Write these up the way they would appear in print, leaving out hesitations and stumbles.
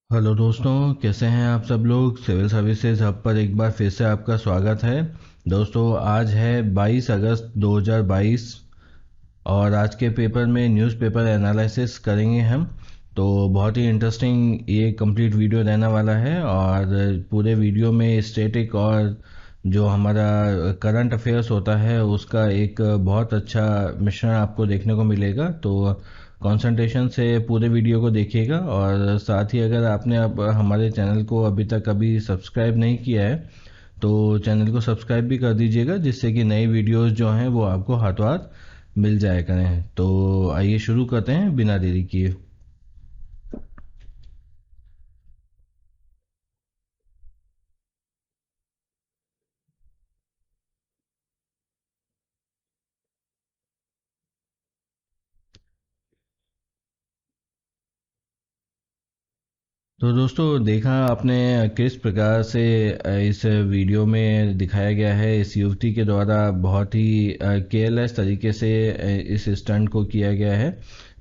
Hello दोस्तों, कैसे हैं आप सब लोग। सिविल सर्विसेज हब पर एक बार फिर से आपका स्वागत है। दोस्तों, आज है 22 अगस्त 2022 और आज के पेपर में न्यूज़पेपर एनालिसिस करेंगे हम। तो बहुत ही इंटरेस्टिंग ये कंप्लीट वीडियो रहने वाला है और पूरे वीडियो में स्टैटिक और जो हमारा करंट अफेयर्स होता है उसका एक बहुत अच्छा मिश्रण आपको देखने को मिलेगा। तो कंसंट्रेशन से पूरे वीडियो को देखिएगा और साथ ही अगर आपने अब हमारे चैनल को अभी तक अभी सब्सक्राइब नहीं किया है तो चैनल को सब्सक्राइब भी कर दीजिएगा, जिससे कि नई वीडियोस जो हैं वो आपको हाथों हाथ मिल जाया करें। तो आइए शुरू करते हैं बिना देरी किए। तो दोस्तों, देखा आपने किस प्रकार से इस वीडियो में दिखाया गया है। इस युवती के द्वारा बहुत ही केयरलेस तरीके से इस स्टंट को किया गया है।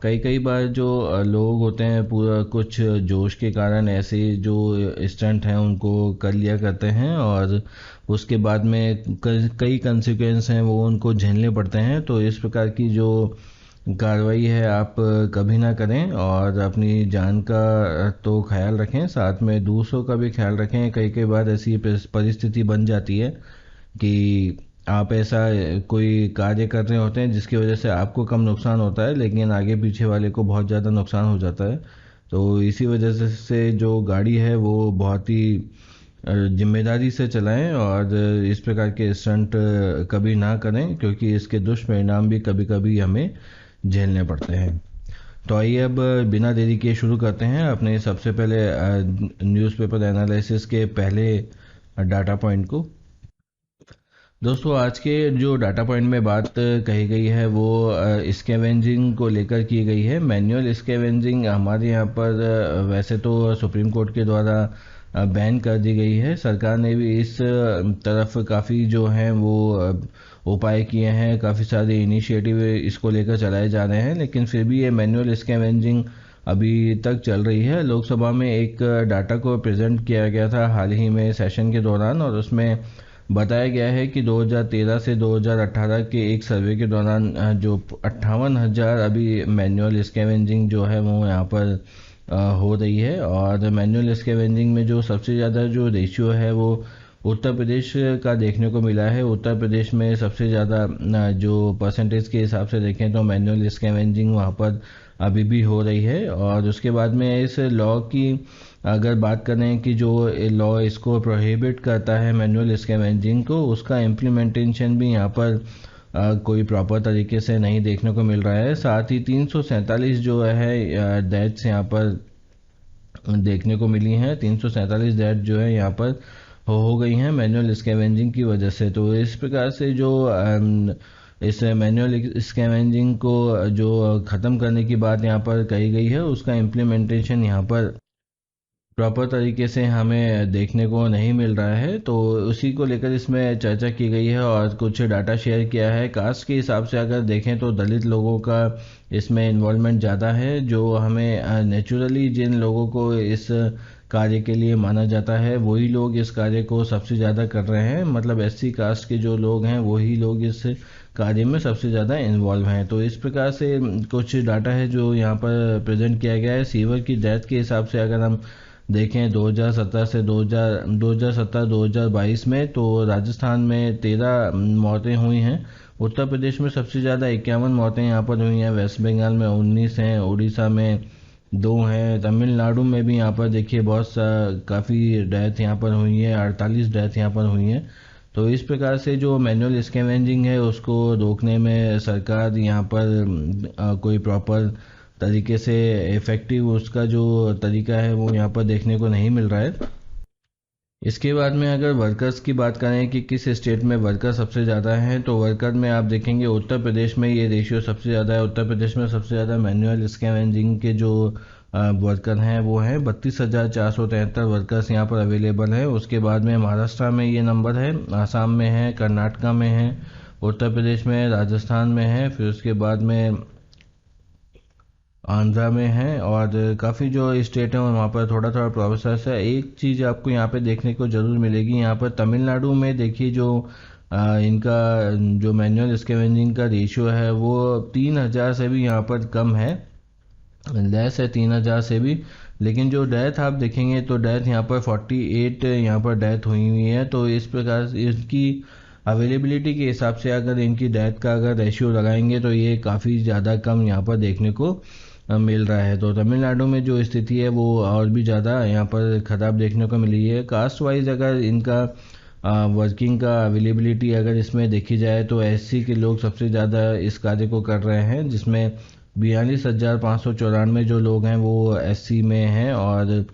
कई कई बार जो लोग होते हैं पूरा कुछ जोश के कारण ऐसे जो स्टंट हैं उनको कर लिया करते हैं और उसके बाद में कई कंसिक्वेंस हैं वो उनको झेलने पड़ते हैं। तो इस प्रकार की जो कार्रवाई है आप कभी ना करें और अपनी जान का तो ख्याल रखें, साथ में दूसरों का भी ख्याल रखें। कई कई बार ऐसी परिस्थिति बन जाती है कि आप ऐसा कोई कार्य कर रहे होते हैं जिसकी वजह से आपको कम नुकसान होता है लेकिन आगे पीछे वाले को बहुत ज़्यादा नुकसान हो जाता है। तो इसी वजह से जो गाड़ी है वो बहुत ही जिम्मेदारी से चलाएं और इस प्रकार के स्टंट कभी ना करें, क्योंकि इसके दुष्परिणाम भी कभी कभी हमें झेलने पड़ते हैं। तो आइए अब बिना देरी के शुरू करते हैं अपने सबसे पहले न्यूज़पेपर एनालिसिस के पहले डाटा पॉइंट को। दोस्तों, आज के जो डाटा पॉइंट में बात कही गई है वो स्कैवेंजिंग को लेकर की गई है। मैनुअल स्कैवेंजिंग हमारे यहाँ पर वैसे तो सुप्रीम कोर्ट के द्वारा बैन कर दी गई है। सरकार ने भी इस तरफ काफ़ी जो हैं वो उपाय किए हैं, काफ़ी सारे इनिशिएटिव इसको लेकर चलाए जा रहे हैं, लेकिन फिर भी ये मैनुअल स्कैवेंजिंग अभी तक चल रही है। लोकसभा में एक डाटा को प्रेजेंट किया गया था हाल ही में सेशन के दौरान और उसमें बताया गया है कि 2013 से 2018 के एक सर्वे के दौरान जो 58,000 अभी मैनुअल स्कैवेंजिंग जो है वो यहाँ पर हो रही है। और मैनुअल स्कैवेंजिंग में जो सबसे ज़्यादा जो रेशियो है वो उत्तर प्रदेश का देखने को मिला है। उत्तर प्रदेश में सबसे ज़्यादा जो परसेंटेज के हिसाब से देखें तो मैनुअल स्कैवेंजिंग वहाँ पर अभी भी हो रही है। और उसके बाद में इस लॉ की अगर बात करें कि जो लॉ इसको प्रोहिबिट करता है मैनुअल स्कैवेंजिंग को, उसका इम्प्लीमेंटेशन भी यहाँ पर कोई प्रॉपर तरीके से नहीं देखने को मिल रहा है। साथ ही 347 जो है डेथ्स यहाँ पर देखने को मिली हैं। 347 डेथ जो है यहाँ पर हो गई हैं मैनुअल स्कैवेंजिंग की वजह से। तो इस प्रकार से जो इस मैनुअल स्कैवेंजिंग को जो ख़त्म करने की बात यहाँ पर कही गई है उसका इम्प्लीमेंटेशन यहाँ पर प्रॉपर तरीके से हमें देखने को नहीं मिल रहा है। तो उसी को लेकर इसमें चर्चा की गई है और कुछ डाटा शेयर किया है। कास्ट के हिसाब से अगर देखें तो दलित लोगों का इसमें इन्वॉल्वमेंट ज़्यादा है। जो हमें नेचुरली जिन लोगों को इस कार्य के लिए माना जाता है वही लोग इस कार्य को सबसे ज़्यादा कर रहे हैं। मतलब एससी कास्ट के जो लोग हैं वही लोग इस कार्य में सबसे ज़्यादा इन्वॉल्व हैं। तो इस प्रकार से कुछ डाटा है जो यहाँ पर प्रेजेंट किया गया है। सीवर की डेथ के हिसाब से अगर हम देखें 2017 से 2022 में तो राजस्थान में 13 मौतें हुई हैं। उत्तर प्रदेश में सबसे ज़्यादा 51 मौतें यहाँ पर हुई हैं। वेस्ट बंगाल में 19 हैं। उड़ीसा में 2 हैं। तमिलनाडु में भी यहाँ पर देखिए बहुत सा काफ़ी डेथ यहाँ पर हुई है। 48 डेथ यहाँ पर हुई हैं। तो इस प्रकार से जो मैनुअल स्कैवेंजिंग है उसको रोकने में सरकार यहाँ पर कोई प्रॉपर तरीके से इफेक्टिव उसका जो तरीका है वो यहाँ पर देखने को नहीं मिल रहा है। इसके बाद में अगर वर्कर्स की बात करें कि किस स्टेट में वर्कर सबसे ज़्यादा हैं, तो वर्कर में आप देखेंगे उत्तर प्रदेश में ये रेशियो सबसे ज़्यादा है। उत्तर प्रदेश में सबसे ज़्यादा मैनुअल स्कैवेंजिंग के जो वर्कर हैं वो हैं 32,473 वर्कर्स यहाँ पर अवेलेबल है। उसके बाद में महाराष्ट्र में ये नंबर है, आसाम में है, कर्नाटका में है, उत्तर प्रदेश में, राजस्थान में है, फिर उसके बाद में आंध्रा में है, और काफ़ी जो स्टेट है वहाँ पर थोड़ा थोड़ा प्रोसेस है। एक चीज़ आपको यहाँ पे देखने को ज़रूर मिलेगी, यहाँ पर तमिलनाडु में देखिए जो इनका जो मैनुअल स्कैवेंजिंग का रेशियो है वो 3,000 से भी यहाँ पर कम है, लेस है 3,000 से भी। लेकिन जो डेथ आप देखेंगे तो डेथ यहाँ पर 48 यहाँ पर डेथ हुई हुई है। तो इस प्रकार से इसकी अवेलेबिलिटी के हिसाब से अगर इनकी डेथ का अगर रेशियो लगाएंगे तो ये काफ़ी ज़्यादा कम यहाँ पर देखने को मिल रहा है। तो तमिलनाडु में जो स्थिति है वो और भी ज़्यादा यहाँ पर ख़राब देखने को मिली है। कास्ट वाइज अगर इनका वर्किंग का अवेलेबिलिटी अगर इसमें देखी जाए तो एससी के लोग सबसे ज़्यादा इस कार्य को कर रहे हैं, जिसमें 42,594 जो लोग हैं वो एससी में हैं और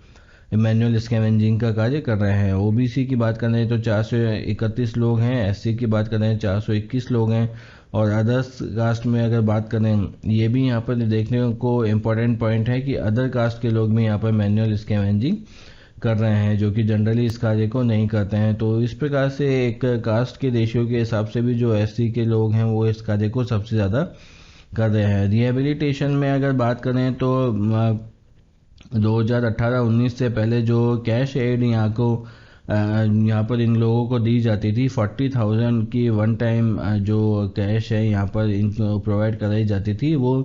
मैनुअल स्कैवेंजिंग का कार्य कर रहे हैं। ओबीसी की बात करें तो 431 लोग हैं, एससी की बात करें 421 लोग हैं, और अदर्स कास्ट में अगर बात करें, ये भी यहाँ पर देखने को इम्पोर्टेंट पॉइंट है कि अदर कास्ट के लोग भी यहाँ पर मैनुअल स्कैवेंजिंग कर रहे हैं, जो कि जनरली इस कार्य को नहीं करते हैं। तो इस प्रकार से एक कास्ट के रेशियो के हिसाब से भी जो एससी के लोग हैं वो इस कार्य को सबसे ज़्यादा कर रहे हैं। रिहेबिलिटेशन में अगर बात करें तो 2018-19 से पहले जो कैश एड यहाँ पर इन लोगों को दी जाती थी, 40,000 की वन टाइम जो कैश है यहाँ पर इनको प्रोवाइड कराई जाती थी, वो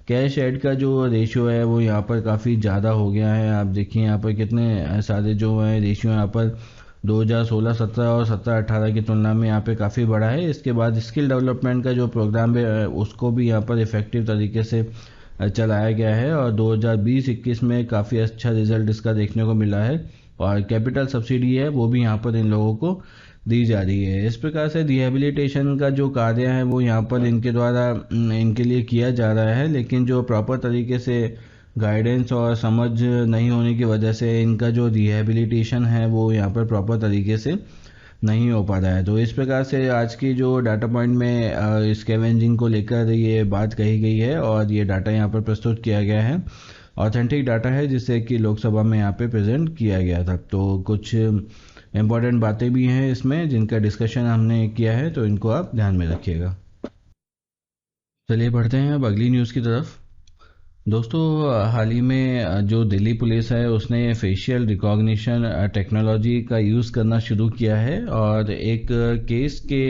कैश एड का जो रेशियो है वो यहाँ पर काफ़ी ज़्यादा हो गया है। आप देखिए यहाँ पर कितने सारे जो है रेशियो यहाँ पर 2016-17 और 17-18 की तुलना में यहाँ पे काफ़ी बड़ा है। इसके बाद स्किल डेवलपमेंट का जो प्रोग्राम है उसको भी यहाँ पर इफ़ेक्टिव तरीके से चलाया गया है, और 2020-21 में काफ़ी अच्छा रिजल्ट इसका देखने को मिला है। और कैपिटल सब्सिडी है वो भी यहाँ पर इन लोगों को दी जा रही है। इस प्रकार से रिहेबिलिटेशन का जो कार्य है वो यहाँ पर इनके द्वारा इनके लिए किया जा रहा है, लेकिन जो प्रॉपर तरीके से गाइडेंस और समझ नहीं होने की वजह से इनका जो रिहेबिलिटेशन है वो यहाँ पर प्रॉपर तरीके से नहीं हो पा रहा है। तो इस प्रकार से आज की जो डाटा पॉइंट में स्कैवेंजिंग को लेकर ये बात कही गई है, और ये डाटा यहाँ पर प्रस्तुत किया गया है, ऑथेंटिक डाटा है जिससे कि लोकसभा में यहाँ पे प्रेजेंट किया गया था। तो कुछ इम्पॉर्टेंट बातें भी हैं इसमें जिनका डिस्कशन हमने किया है, तो इनको आप ध्यान में रखिएगा। चलिए बढ़ते हैं अब अगली न्यूज़ की तरफ। दोस्तों, हाल ही में जो दिल्ली पुलिस है उसने फेशियल रिकॉग्निशन टेक्नोलॉजी का यूज़ करना शुरू किया है, और एक केस के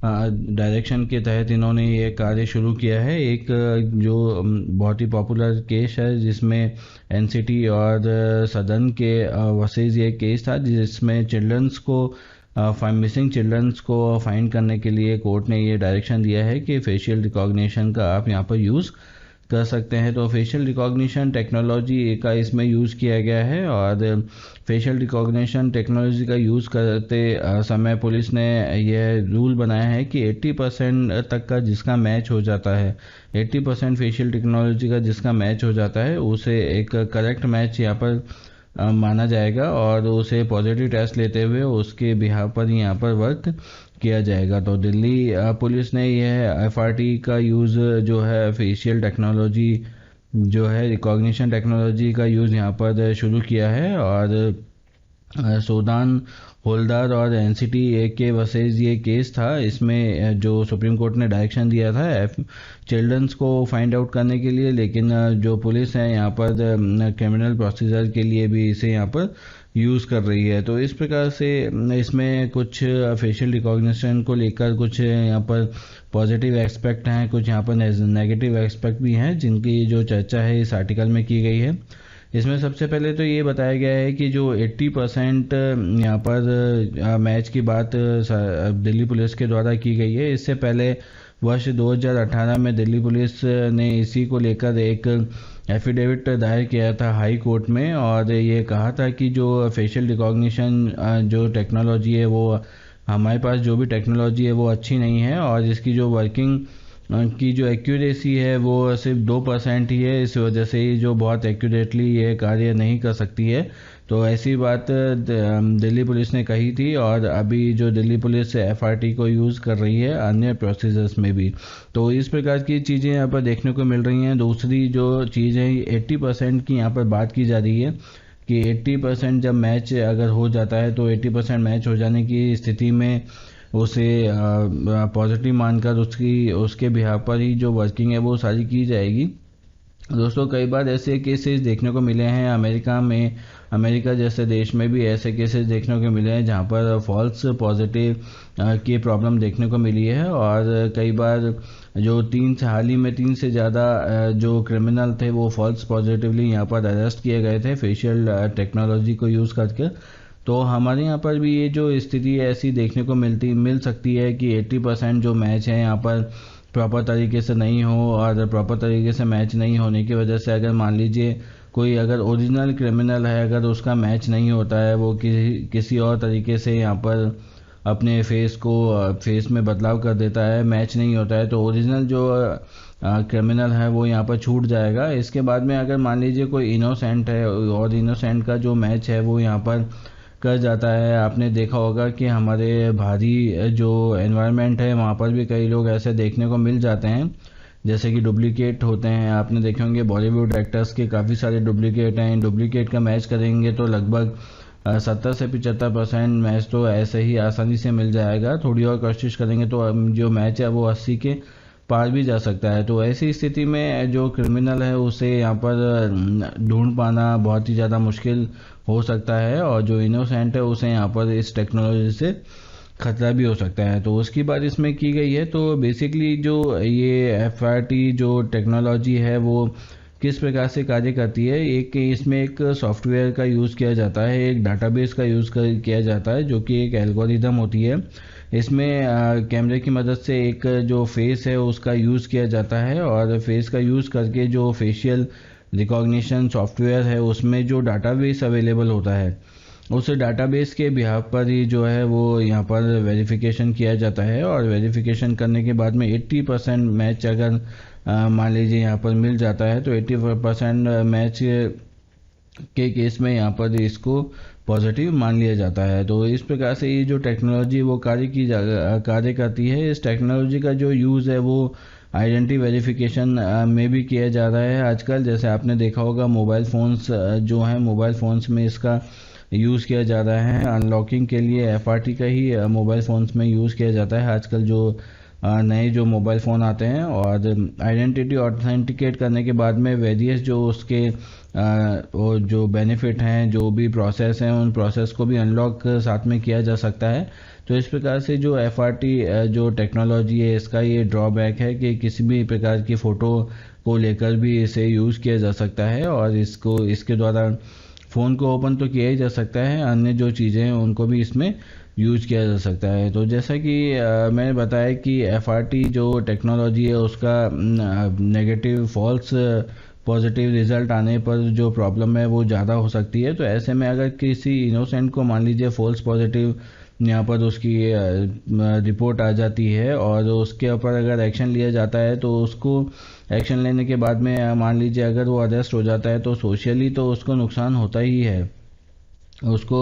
डायरेक्शन के तहत इन्होंने ये कार्य शुरू किया है। एक जो बहुत ही पॉपुलर केस है जिसमें एनसीटी और सदन के वर्सेस ये केस था, जिसमें चिल्ड्रंस को मिसिंग चिल्ड्रंस को फाइंड करने के लिए कोर्ट ने ये डायरेक्शन दिया है कि फेशियल रिकॉग्निशन का आप यहाँ पर यूज़ कर सकते हैं। तो फेशियल रिकॉग्निशन टेक्नोलॉजी का इसमें यूज़ किया गया है, और फेशियल रिकॉग्निशन टेक्नोलॉजी का यूज़ करते समय पुलिस ने यह रूल बनाया है कि 80% तक का जिसका मैच हो जाता है, 80% फेशियल टेक्नोलॉजी का जिसका मैच हो जाता है उसे एक करेक्ट मैच यहाँ पर माना जाएगा, और उसे पॉजिटिव टेस्ट लेते हुए उसके बिहाफ पर यहाँ पर वर्क किया जाएगा। तो दिल्ली पुलिस ने यह एफआरटी का यूज़ जो है फेशियल टेक्नोलॉजी जो है रिकॉग्निशन टेक्नोलॉजी का यूज़ यहाँ पर शुरू किया है, और सोदान होलदार और एनसीटी के वर्सेस ये केस था। इसमें जो सुप्रीम कोर्ट ने डायरेक्शन दिया था चिल्ड्रंस को फाइंड आउट करने के लिए, लेकिन जो पुलिस है यहाँ पर क्रिमिनल प्रोसीजर के लिए भी इसे यहाँ पर यूज़ कर रही है। तो इस प्रकार से इसमें कुछ फेशियल रिकॉग्निशन को लेकर कुछ यहाँ पर पॉजिटिव एस्पेक्ट हैं, कुछ यहाँ पर नेगेटिव एस्पेक्ट भी हैं जिनकी जो चर्चा है इस आर्टिकल में की गई है। इसमें सबसे पहले तो ये बताया गया है कि जो 80% यहाँ पर मैच की बात दिल्ली पुलिस के द्वारा की गई है, इससे पहले वर्ष 2018 में दिल्ली पुलिस ने इसी को लेकर एक एफिडेविट दायर किया था हाई कोर्ट में, और ये कहा था कि जो फेशियल रिकॉग्निशन जो टेक्नोलॉजी है वो हमारे पास जो भी टेक्नोलॉजी है वो अच्छी नहीं है, और इसकी जो वर्किंग की जो एक्यूरेसी है वो सिर्फ 2% ही है। इस वजह से ही जो बहुत एक्यूरेटली ये कार्य नहीं कर सकती है। तो ऐसी बात दिल्ली पुलिस ने कही थी, और अभी जो दिल्ली पुलिस एफआरटी को यूज़ कर रही है अन्य प्रोसीजर्स में भी। तो इस प्रकार की चीज़ें यहाँ पर देखने को मिल रही हैं। दूसरी जो चीज़ है 80% की यहाँ पर बात की जा रही है कि 80% जब मैच अगर हो जाता है तो 80% मैच हो जाने की स्थिति में उसे पॉजिटिव मानकर उसके बिहाफ पर ही जो वर्किंग है वो सारी की जाएगी। दोस्तों कई बार ऐसे केसेस देखने को मिले हैं अमेरिका में, अमेरिका जैसे देश में भी ऐसे केसेस देखने को मिले हैं जहां पर फॉल्स पॉजिटिव की प्रॉब्लम देखने को मिली है। और कई बार जो हाल ही में 3 से ज़्यादा जो क्रिमिनल थे वो फॉल्स पॉजिटिवली यहाँ पर अरेस्ट किए गए थे फेशियल टेक्नोलॉजी को यूज़ करके। तो हमारे यहाँ पर भी ये जो स्थिति ऐसी देखने को मिल सकती है कि 80% जो मैच है यहाँ पर प्रॉपर तरीके से नहीं हो, और प्रॉपर तरीके से मैच नहीं होने की वजह से अगर मान लीजिए कोई अगर ओरिजिनल क्रिमिनल है, अगर उसका मैच नहीं होता है, वो किसी और तरीके से यहाँ पर अपने फेस में बदलाव कर देता है, मैच नहीं होता है, तो ओरिजिनल जो क्रिमिनल है वो यहाँ पर छूट जाएगा। इसके बाद में अगर मान लीजिए कोई इनोसेंट है और इनोसेंट का जो मैच है वो यहाँ पर कर जाता है। आपने देखा होगा कि हमारे भारी जो एनवायरनमेंट है वहाँ पर भी कई लोग ऐसे देखने को मिल जाते हैं जैसे कि डुप्लीकेट होते हैं। आपने देखे होंगे बॉलीवुड एक्टर्स के काफ़ी सारे डुप्लीकेट हैं। डुप्लीकेट का मैच करेंगे तो लगभग 70 से 75% मैच तो ऐसे ही आसानी से मिल जाएगा। थोड़ी और कोशिश करेंगे तो जो मैच है वो 80 के पार भी जा सकता है। तो ऐसी स्थिति में जो क्रिमिनल है उसे यहाँ पर ढूंढ पाना बहुत ही ज़्यादा मुश्किल हो सकता है, और जो इनोसेंट है उसे यहाँ पर इस टेक्नोलॉजी से खतरा भी हो सकता है। तो उसकी बात इसमें की गई है। तो बेसिकली जो ये FRT जो टेक्नोलॉजी है वो किस प्रकार से कार्य करती है, इसमें एक सॉफ्टवेयर का यूज़ किया जाता है, एक डाटाबेस का किया जाता है जो कि एक एल्गोरिदम होती है। इसमें कैमरे की मदद से एक जो फेस है उसका यूज़ किया जाता है, और फेस का यूज़ करके जो फेशियल रिकॉग्निशन सॉफ्टवेयर है उसमें जो डाटाबेस अवेलेबल होता है उस डाटाबेस के बिहाफ पर ही जो है वो यहाँ पर वेरिफिकेशन किया जाता है। और वेरिफिकेशन करने के बाद में 80% मैच अगर मान लीजिए यहाँ पर मिल जाता है तो 80% मैच के केस में यहाँ पर इसको पॉजिटिव मान लिया जाता है। तो इस प्रकार से ये जो टेक्नोलॉजी वो कार्य करती है। इस टेक्नोलॉजी का जो यूज़ है वो आइडेंटिटी वेरिफिकेशन में भी किया जा रहा है आजकल। जैसे आपने देखा होगा मोबाइल फ़ोन्स जो हैं, मोबाइल फ़ोन्स में इसका यूज़ किया जा रहा है। अनलॉकिंग के लिए FRT का ही मोबाइल फ़ोन्स में यूज़ किया जाता है आजकल जो नए जो मोबाइल फ़ोन आते हैं। और आइडेंटिटी ऑथेंटिकेट करने के बाद में वेरियस जो उसके वो जो बेनिफिट हैं, जो भी प्रोसेस हैं, उन प्रोसेस को भी अनलॉक साथ में किया जा सकता है। तो इस प्रकार से जो FRT जो टेक्नोलॉजी है इसका ये ड्रॉबैक है कि किसी भी प्रकार की फ़ोटो को लेकर भी इसे यूज़ किया जा सकता है, और इसके द्वारा फ़ोन को ओपन तो किया ही जा सकता है, अन्य जो चीज़ें हैं उनको भी इसमें यूज़ किया जा सकता है। तो जैसा कि मैंने बताया कि FRT जो टेक्नोलॉजी है उसका नेगेटिव फॉल्स पॉजिटिव रिजल्ट आने पर जो प्रॉब्लम है वो ज़्यादा हो सकती है। तो ऐसे में अगर किसी इनोसेंट को मान लीजिए फॉल्स पॉजिटिव यहाँ पर उसकी रिपोर्ट आ जाती है और उसके ऊपर अगर एक्शन लिया जाता है, तो उसको एक्शन लेने के बाद में मान लीजिए अगर वो अरेस्ट हो जाता है तो सोशली तो उसको नुकसान होता ही है। उसको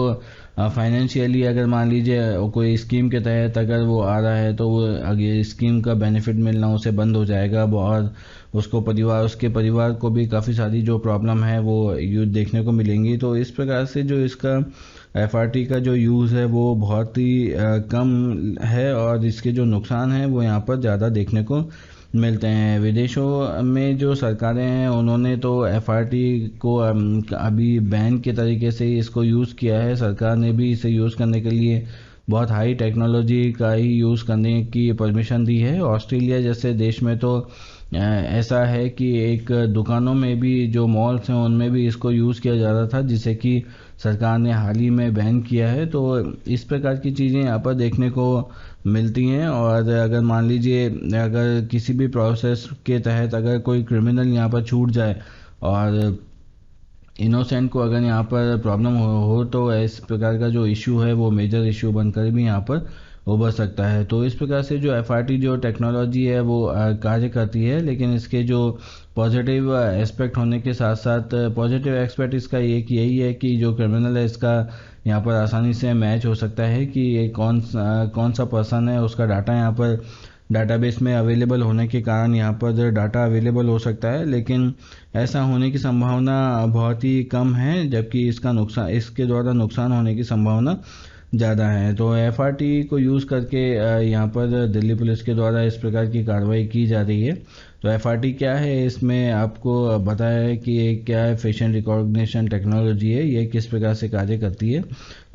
फाइनेंशियली अगर मान लीजिए कोई स्कीम के तहत अगर वो आ रहा है तो वो आगे स्कीम का बेनिफिट मिलना उसे बंद हो जाएगा, और उसके परिवार को भी काफ़ी सारी जो प्रॉब्लम है वो देखने को मिलेंगी। तो इस प्रकार से जो इसका FRT का जो यूज़ है वो बहुत ही कम है, और इसके जो नुकसान हैं वो यहाँ पर ज़्यादा देखने को मिलते हैं। विदेशों में जो सरकारें हैं उन्होंने तो FRT को अभी बैन के तरीके से इसको यूज़ किया है। सरकार ने भी इसे यूज़ करने के लिए बहुत हाई टेक्नोलॉजी का ही यूज़ करने की परमिशन दी है। ऑस्ट्रेलिया जैसे देश में तो ऐसा है कि एक दुकानों में भी जो मॉल्स हैं उनमें भी इसको यूज़ किया जा रहा था, जिसे कि सरकार ने हाल ही में बैन किया है। तो इस प्रकार की चीज़ें यहाँ पर देखने को मिलती हैं। और अगर मान लीजिए अगर किसी भी प्रोसेस के तहत अगर कोई क्रिमिनल यहाँ पर छूट जाए और इनोसेंट को अगर यहाँ पर प्रॉब्लम हो तो इस प्रकार का जो इशू है वो मेजर इशू बनकर भी यहाँ पर उभर सकता है। तो इस प्रकार से जो FRT जो टेक्नोलॉजी है वो कार्य करती है, लेकिन इसके जो पॉजिटिव एस्पेक्ट होने के साथ साथ पॉजिटिव एस्पेक्ट इसका एक यही है कि जो क्रिमिनल है इसका यहाँ पर आसानी से मैच हो सकता है कि ये कौन सा पर्सन है, उसका डाटा यहाँ पर डाटाबेस में अवेलेबल होने के कारण यहाँ पर डाटा अवेलेबल हो सकता है। लेकिन ऐसा होने की संभावना बहुत ही कम है, जबकि इसके द्वारा नुकसान होने की संभावना ज़्यादा है। तो FRT को यूज़ करके यहाँ पर दिल्ली पुलिस के द्वारा इस प्रकार की कार्रवाई की जा रही है। तो एफआरटी क्या है, इसमें आपको बताया है कि ये क्या है, फेशियल रिकॉग्निशन टेक्नोलॉजी है, ये किस प्रकार से कार्य करती है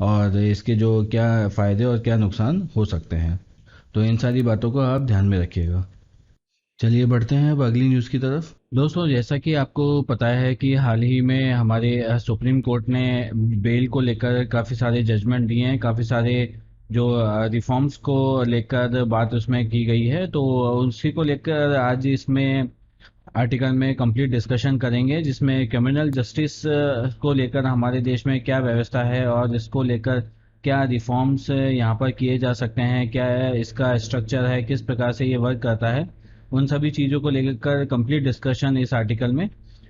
और इसके जो क्या फ़ायदे और क्या नुकसान हो सकते हैं। तो इन सारी बातों को आप ध्यान में रखिएगा। चलिए बढ़ते हैं अब अगली न्यूज़ की तरफ। दोस्तों, जैसा कि आपको पता है कि हाल ही में हमारे सुप्रीम कोर्ट ने बेल को लेकर काफ़ी सारे जजमेंट दिए हैं, काफ़ी सारे जो रिफॉर्म्स को लेकर बात उसमें की गई है। तो उसी को लेकर आज इसमें आर्टिकल में कंप्लीट डिस्कशन करेंगे, जिसमें क्रिमिनल जस्टिस को लेकर हमारे देश में क्या व्यवस्था है और इसको लेकर क्या रिफॉर्म्स यहाँ पर किए जा सकते हैं, क्या इसका स्ट्रक्चर है, किस प्रकार से ये वर्क करता है, उन सभी चीज़ों को लेकर कंप्लीट डिस्कशन इस आर्टिकल में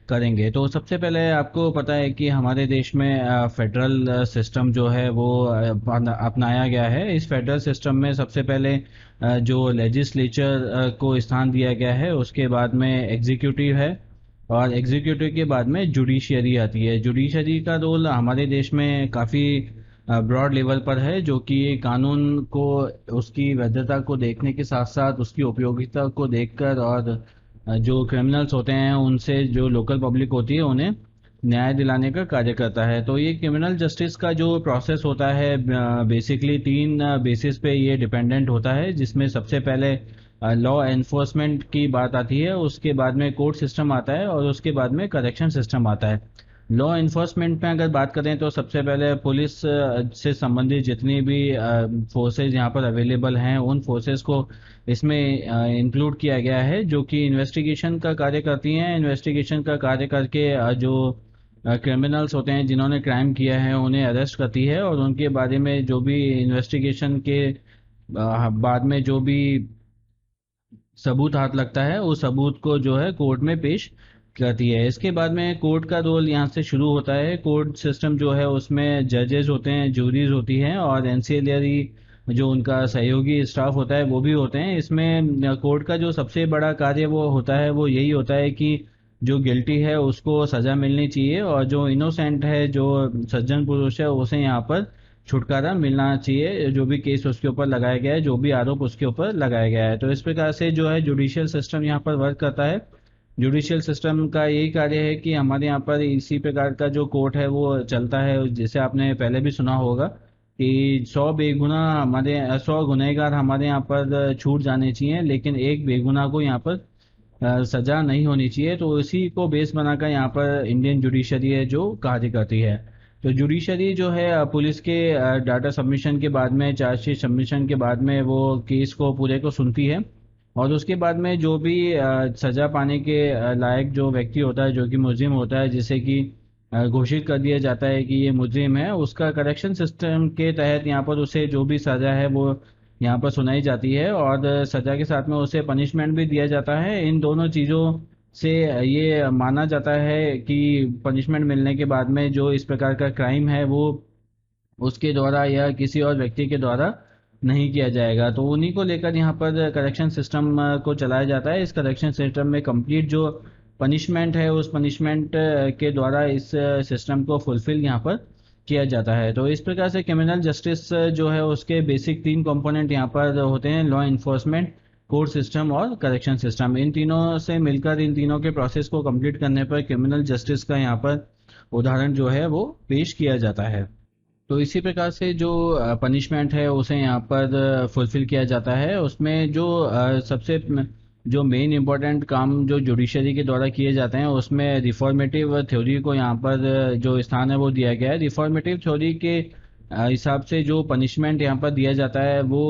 करेंगे। तो सबसे पहले आपको पता है कि हमारे देश में फेडरल सिस्टम जो है वो अपनाया गया है। इस फेडरल सिस्टम में सबसे पहले जो लेजिस्लेचर को स्थान दिया गया है, उसके बाद में एग्जीक्यूटिव है और एग्जीक्यूटिव के बाद में जुडिशियरी आती है। जुडिशरी का रोल हमारे देश में काफ़ी ब्रॉड लेवल पर है, जो कि कानून को उसकी वैधता को देखने के साथ साथ उसकी उपयोगिता को देखकर और जो क्रिमिनल्स होते हैं उनसे जो लोकल पब्लिक होती है उन्हें न्याय दिलाने का कार्य करता है। तो ये क्रिमिनल जस्टिस का जो प्रोसेस होता है बेसिकली तीन बेसिस पे ये डिपेंडेंट होता है, जिसमें सबसे पहले लॉ एनफोर्समेंट की बात आती है, उसके बाद में कोर्ट सिस्टम आता है और उसके बाद में करेक्शन सिस्टम आता है। लॉ इन्फोर्समेंट में अगर बात करें तो सबसे पहले पुलिस से संबंधित जितनी भी फोर्सेज यहाँ पर अवेलेबल हैं, उन फोर्सेज को इसमें इंक्लूड किया गया है, जो कि इन्वेस्टिगेशन का कार्य करती हैं। इन्वेस्टिगेशन का कार्य करके जो क्रिमिनल्स होते हैं जिन्होंने क्राइम किया है उन्हें अरेस्ट करती है और उनके बारे में जो भी इन्वेस्टिगेशन के बाद में जो भी सबूत हाथ लगता है उस सबूत को जो है कोर्ट में पेश करती है। इसके बाद में कोर्ट का रोल यहाँ से शुरू होता है। कोर्ट सिस्टम जो है उसमें जजेस होते हैं, जूरीज होती हैं और एंसिलरी जो उनका सहयोगी स्टाफ होता है वो भी होते हैं। इसमें कोर्ट का जो सबसे बड़ा कार्य वो होता है वो यही होता है कि जो गिल्टी है उसको सज़ा मिलनी चाहिए और जो इनोसेंट है, जो सज्जन पुरुष है, उसे यहाँ पर छुटकारा मिलना चाहिए, जो भी केस उसके ऊपर लगाया गया है, जो भी आरोप उसके ऊपर लगाया गया है। तो इस प्रकार से जो है जुडिशियल सिस्टम यहाँ पर वर्क करता है। जुडिशियल सिस्टम का यही कार्य है कि हमारे यहाँ पर इसी प्रकार का जो कोर्ट है वो चलता है, जैसे आपने पहले भी सुना होगा कि 100 गुनहगार हमारे यहाँ पर छूट जाने चाहिए, लेकिन एक बेगुनाह को यहाँ पर सजा नहीं होनी चाहिए। तो इसी को बेस बनाकर यहाँ पर इंडियन जुडिशरी है जो कार्य करती है। तो जुडिशरी जो है पुलिस के डाटा सबमिशन के बाद में, चार्जशीट सबमिशन के बाद में वो केस को पूरे को सुनती है और उसके बाद में जो भी सजा पाने के लायक जो व्यक्ति होता है, जो कि मुजरिम होता है, जिसे कि घोषित कर दिया जाता है कि ये मुजरिम है, उसका करेक्शन सिस्टम के तहत यहाँ पर उसे जो भी सजा है वो यहाँ पर सुनाई जाती है और सजा के साथ में उसे पनिशमेंट भी दिया जाता है। इन दोनों चीज़ों से ये माना जाता है कि पनिशमेंट मिलने के बाद में जो इस प्रकार का क्राइम है वो उसके द्वारा या किसी और व्यक्ति के द्वारा नहीं किया जाएगा। तो उन्हीं को लेकर यहाँ पर करेक्शन सिस्टम को चलाया जाता है। इस करेक्शन सिस्टम में कंप्लीट जो पनिशमेंट है उस पनिशमेंट के द्वारा इस सिस्टम को फुलफिल यहाँ पर किया जाता है। तो इस प्रकार से क्रिमिनल जस्टिस जो है उसके बेसिक तीन कंपोनेंट यहाँ पर होते हैं: लॉ इन्फोर्समेंट, कोर्ट सिस्टम और करेक्शन सिस्टम। इन तीनों से मिलकर इन तीनों के प्रोसेस को कंप्लीट करने पर क्रिमिनल जस्टिस का यहाँ पर उदाहरण जो है वो पेश किया जाता है। तो इसी प्रकार से जो पनिशमेंट है उसे यहाँ पर फुलफिल किया जाता है। उसमें जो सबसे जो मेन इम्पोर्टेंट काम जो जुडिशरी के द्वारा किए जाते हैं उसमें रिफॉर्मेटिव थ्योरी को यहाँ पर जो स्थान है वो दिया गया है। रिफॉर्मेटिव थ्योरी के हिसाब से जो पनिशमेंट यहाँ पर दिया जाता है वो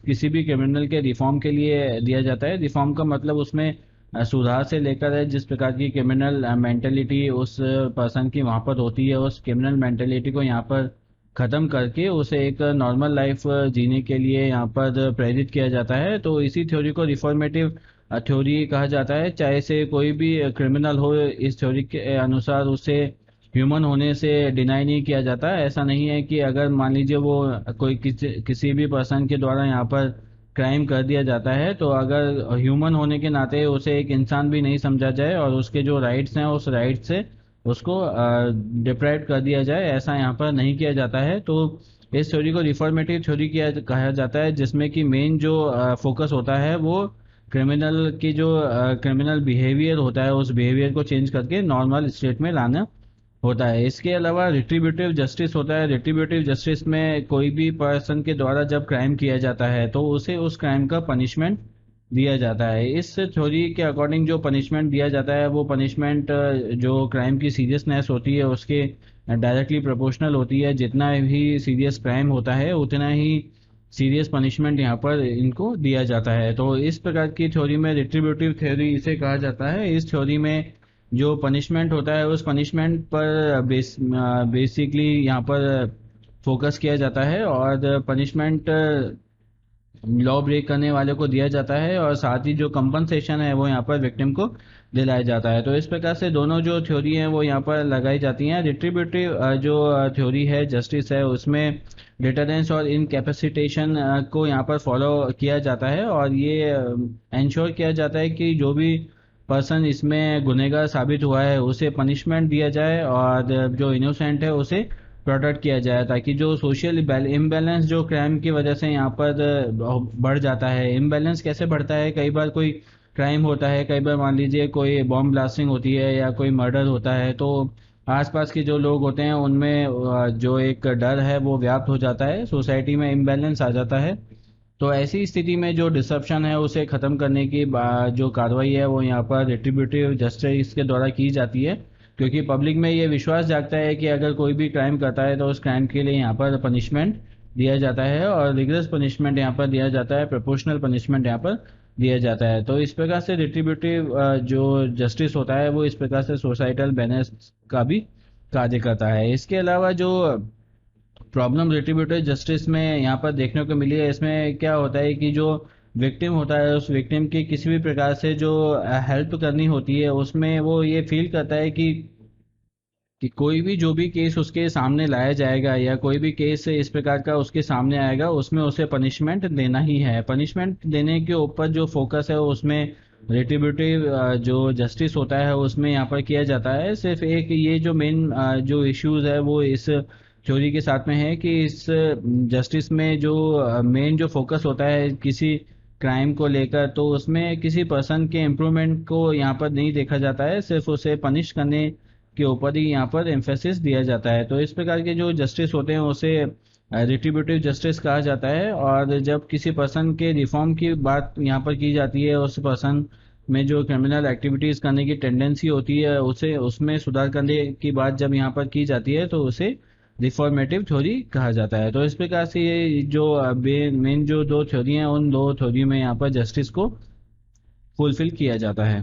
किसी भी क्रिमिनल के रिफॉर्म के लिए दिया जाता है। रिफॉर्म का मतलब उसमें सुधार से लेकर है, जिस प्रकार की क्रिमिनल मेंटेलिटी उस पर्सन की वहाँ पर होती है, उस क्रिमिनल मेंटेलिटी को यहाँ पर ख़त्म करके उसे एक नॉर्मल लाइफ जीने के लिए यहाँ पर प्रेरित किया जाता है। तो इसी थ्योरी को रिफॉर्मेटिव थ्योरी कहा जाता है। चाहे से कोई भी क्रिमिनल हो, इस थ्योरी के अनुसार उसे ह्यूमन होने से डिनाई नहीं किया जाता है। ऐसा नहीं है कि अगर मान लीजिए वो कोई किसी भी पर्सन के द्वारा यहाँ पर क्राइम कर दिया जाता है तो अगर ह्यूमन होने के नाते उसे एक इंसान भी नहीं समझा जाए और उसके जो राइट्स हैं उस राइट से उसको डिप्राइव कर दिया जाए, ऐसा यहाँ पर नहीं किया जाता है। तो इस थ्योरी को रिफॉर्मेटिव थ्योरी किया कहा जाता है, जिसमें कि मेन जो फोकस होता है वो क्रिमिनल की जो क्रिमिनल बिहेवियर होता है उस बिहेवियर को चेंज करके नॉर्मल स्टेट में लाना होता है। इसके अलावा रिट्रीब्यूटिव जस्टिस होता है। रिट्रीब्यूटिव जस्टिस में कोई भी पर्सन के द्वारा जब क्राइम किया जाता है तो उसे उस क्राइम का पनिशमेंट दिया जाता है। इस थ्योरी के अकॉर्डिंग जो पनिशमेंट दिया जाता है वो पनिशमेंट जो क्राइम की सीरियसनेस होती है उसके डायरेक्टली प्रोपोर्शनल होती है। जितना भी सीरियस क्राइम होता है उतना ही सीरियस पनिशमेंट यहाँ पर इनको दिया जाता है। तो इस प्रकार की थ्योरी में रिट्रीब्यूटिव थ्योरी इसे कहा जाता है। इस थ्योरी में जो पनिशमेंट होता है उस पनिशमेंट पर बेसिकली यहाँ पर फोकस किया जाता है और पनिशमेंट लॉ ब्रेक करने वाले को दिया जाता है और साथ ही जो कंपनसेशन है वो यहाँ पर विक्टिम को दिलाया जाता है। तो इस प्रकार से दोनों जो थ्योरी हैं वो यहाँ पर लगाई जाती हैं। रिट्रीब्यूटिव जो थ्योरी है जस्टिस है उसमें डिटरेंस और इनकैपेसिटेशन को यहाँ पर फॉलो किया जाता है और ये इंश्योर किया जाता है कि जो भी पर्सन इसमें गुनहगार साबित हुआ है उसे पनिशमेंट दिया जाए और जो इनोसेंट है उसे प्रोटेक्ट किया जाए, ताकि जो सोशल इम्बैलेंस जो क्राइम की वजह से यहाँ पर बढ़ जाता है। इम्बैलेंस कैसे बढ़ता है, कई बार कोई क्राइम होता है, कई बार मान लीजिए कोई बॉम्ब ब्लास्टिंग होती है या कोई मर्डर होता है तो आसपास के जो लोग होते हैं उनमें जो एक डर है वो व्याप्त हो जाता है, सोसाइटी में इम्बैलेंस आ जाता है। तो ऐसी स्थिति में जो डिसरप्शन है उसे ख़त्म करने की जो कार्रवाई है वो यहाँ पर रिट्रीब्यूटिव जस्टिस के द्वारा की जाती है, क्योंकि पब्लिक में ये विश्वास जागता है कि अगर कोई भी क्राइम करता है तो उस क्राइम के लिए यहाँ पर पनिशमेंट दिया जाता है और रिगरस पनिशमेंट यहाँ पर दिया जाता है, प्रोपोर्शनल पनिशमेंट यहाँ पर दिया जाता है। तो इस प्रकार से रिट्रीब्यूटिव जो जस्टिस होता है वो इस प्रकार से सोसाइटल बैलेंस का भी कार्य करता है। इसके अलावा जो प्रॉब्लम रिट्रीब्यूटिव जस्टिस में यहाँ पर देखने को मिली है, इसमें क्या होता है कि जो विक्टिम होता है उस विक्टिम की किसी भी प्रकार से जो हेल्प करनी होती है उसमें वो ये फील करता है कि कोई भी जो भी केस उसके सामने लाया जाएगा या कोई भी केस इस प्रकार का उसके सामने आएगा उसमें उसे पनिशमेंट देना ही है। पनिशमेंट देने के ऊपर जो फोकस है उसमें रिट्रीब्यूटिव जो जस्टिस होता है उसमें यहाँ पर किया जाता है। सिर्फ एक ये जो मेन जो इश्यूज है वो इस थ्योरी के साथ में है कि इस जस्टिस में जो मेन जो फोकस होता है किसी क्राइम को लेकर, तो उसमें किसी पर्सन के इम्प्रूवमेंट को यहाँ पर नहीं देखा जाता है, सिर्फ उसे पनिश करने के ऊपर ही यहाँ पर एम्फेसिस दिया जाता है। तो इस प्रकार के जो जस्टिस होते हैं उसे रिट्रीब्यूटिव जस्टिस कहा जाता है। और जब किसी पर्सन के रिफॉर्म की बात यहाँ पर की जाती है, उस पर्सन में जो क्रिमिनल एक्टिविटीज करने की टेंडेंसी होती है उसे उसमें सुधार करने की बात जब यहाँ पर की जाती है तो उसे रिफॉर्मेटिव थ्योरी कहा जाता है। तो इस प्रकार से ये जो मेन जो दो थ्योरी हैं उन दो थ्योरी में यहाँ पर जस्टिस को फुलफिल किया जाता है।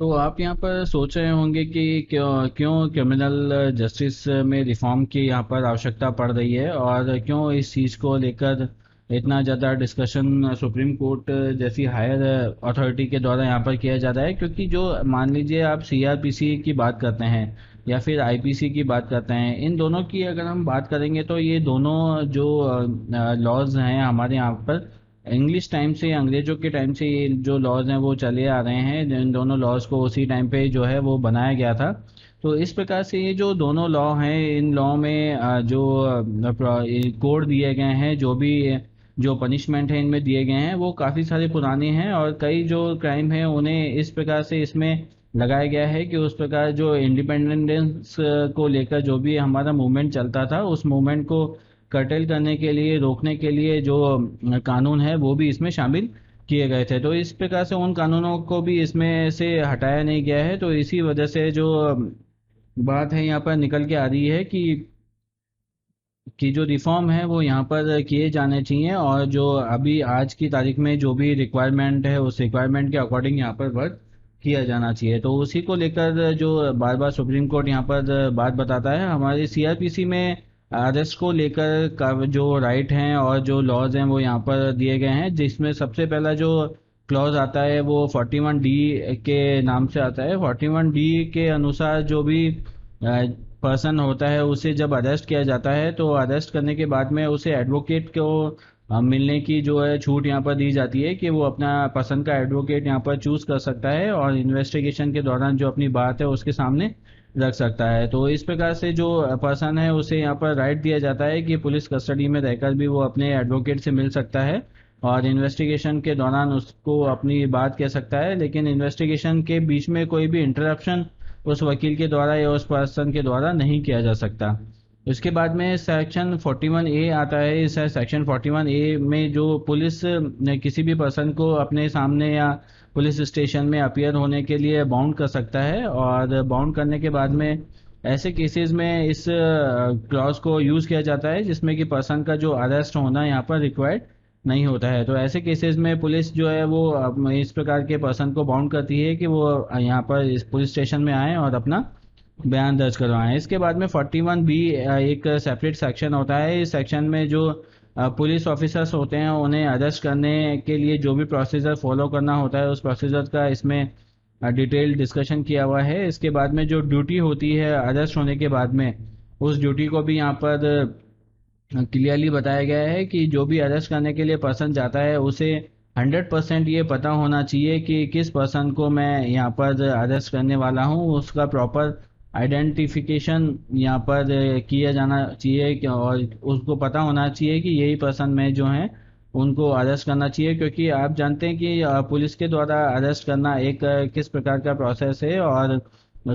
तो आप यहाँ पर सोच रहे होंगे कि क्यों क्यों क्रिमिनल जस्टिस में रिफॉर्म की यहाँ पर आवश्यकता पड़ रही है और क्यों इस चीज़ को लेकर इतना ज़्यादा डिस्कशन सुप्रीम कोर्ट जैसी हायर अथॉरिटी के द्वारा यहाँ पर किया जा रहा है। क्योंकि जो मान लीजिए आप सीआरपीसी की बात करते हैं या फिर आईपीसी की बात करते हैं, इन दोनों की अगर हम बात करेंगे तो ये दोनों जो लॉज हैं हमारे यहाँ पर इंग्लिश टाइम से, अंग्रेजों के टाइम से ये जो लॉज हैं वो चले आ रहे हैं। इन दोनों लॉज को उसी टाइम पे जो है वो बनाया गया था। तो इस प्रकार से ये जो दोनों लॉ हैं इन लॉ में जो कोड दिए गए हैं, जो भी जो पनिशमेंट है इनमें दिए गए हैं वो काफ़ी सारे पुराने हैं और कई जो क्राइम है उन्हें इस प्रकार से इसमें लगाया गया है कि उस प्रकार जो इंडिपेंडेंस को लेकर जो भी हमारा मूवमेंट चलता था उस मूवमेंट को कर्टेल करने के लिए, रोकने के लिए जो कानून है वो भी इसमें शामिल किए गए थे। तो इस प्रकार से उन कानूनों को भी इसमें से हटाया नहीं गया है। तो इसी वजह से जो बात है यहाँ पर निकल के आ रही है कि जो रिफॉर्म है वो यहाँ पर किए जाने चाहिए और जो अभी आज की तारीख में जो भी रिक्वायरमेंट है उस रिक्वायरमेंट के अकॉर्डिंग यहाँ पर वर्क किया जाना चाहिए। तो उसी को लेकर जो बार बार सुप्रीम कोर्ट यहाँ पर बात बताता है। हमारे सीआरपीसी में अरेस्ट को लेकर का जो राइट हैं और जो लॉज हैं वो यहाँ पर दिए गए हैं, जिसमें सबसे पहला जो क्लॉज आता है वो 41D के नाम से आता है। 41D के अनुसार जो भी पर्सन होता है उसे जब अरेस्ट किया जाता है तो अरेस्ट करने के बाद में उसे एडवोकेट को मिलने की जो है छूट यहाँ पर दी जाती है कि वो अपना पसंद का एडवोकेट यहाँ पर चूज कर सकता है और इन्वेस्टिगेशन के दौरान जो अपनी बात है उसके सामने रख सकता है। तो इस प्रकार से जो पर्सन है उसे यहाँ पर राइट दिया जाता है कि पुलिस कस्टडी में रहकर भी वो अपने एडवोकेट से मिल सकता है और इन्वेस्टिगेशन के दौरान उसको अपनी बात कह सकता है, लेकिन इन्वेस्टिगेशन के बीच में कोई भी इंटरप्शन उस वकील के द्वारा या उस पर्सन के द्वारा नहीं किया जा सकता। उसके बाद में सेक्शन 41 ए आता है। इस सेक्शन 41 ए में जो पुलिस ने किसी भी पर्सन को अपने सामने या पुलिस स्टेशन में अपीयर होने के लिए बाउंड कर सकता है, और बाउंड करने के बाद में ऐसे केसेस में इस क्लॉज को यूज़ किया जाता है जिसमें कि पर्सन का जो अरेस्ट होना यहाँ पर रिक्वायर्ड नहीं होता है। तो ऐसे केसेस में पुलिस जो है वो इस प्रकार के पर्सन को बाउंड करती है कि वो यहाँ पर इस पुलिस स्टेशन में आए और अपना बयान दर्ज करवाएं। इसके बाद में 41 बी एक सेपरेट सेक्शन होता है। इस सेक्शन में जो पुलिस ऑफिसर्स होते हैं उन्हें अरेस्ट करने के लिए जो भी प्रोसीजर फॉलो करना होता है उस प्रोसीजर का इसमें डिटेल डिस्कशन किया हुआ है। इसके बाद में जो ड्यूटी होती है अरेस्ट होने के बाद में, उस ड्यूटी को भी यहाँ पर क्लियरली बताया गया है कि जो भी अरेस्ट करने के लिए पर्सन जाता है उसे 100% ये पता होना चाहिए कि किस पर्सन को मैं यहाँ पर अरेस्ट करने वाला हूँ। उसका प्रॉपर आइडेंटिफिकेशन यहाँ पर किया जाना चाहिए और उसको पता होना चाहिए कि यही पर्सन में जो है उनको अरेस्ट करना चाहिए, क्योंकि आप जानते हैं कि पुलिस के द्वारा अरेस्ट करना एक किस प्रकार का प्रोसेस है। और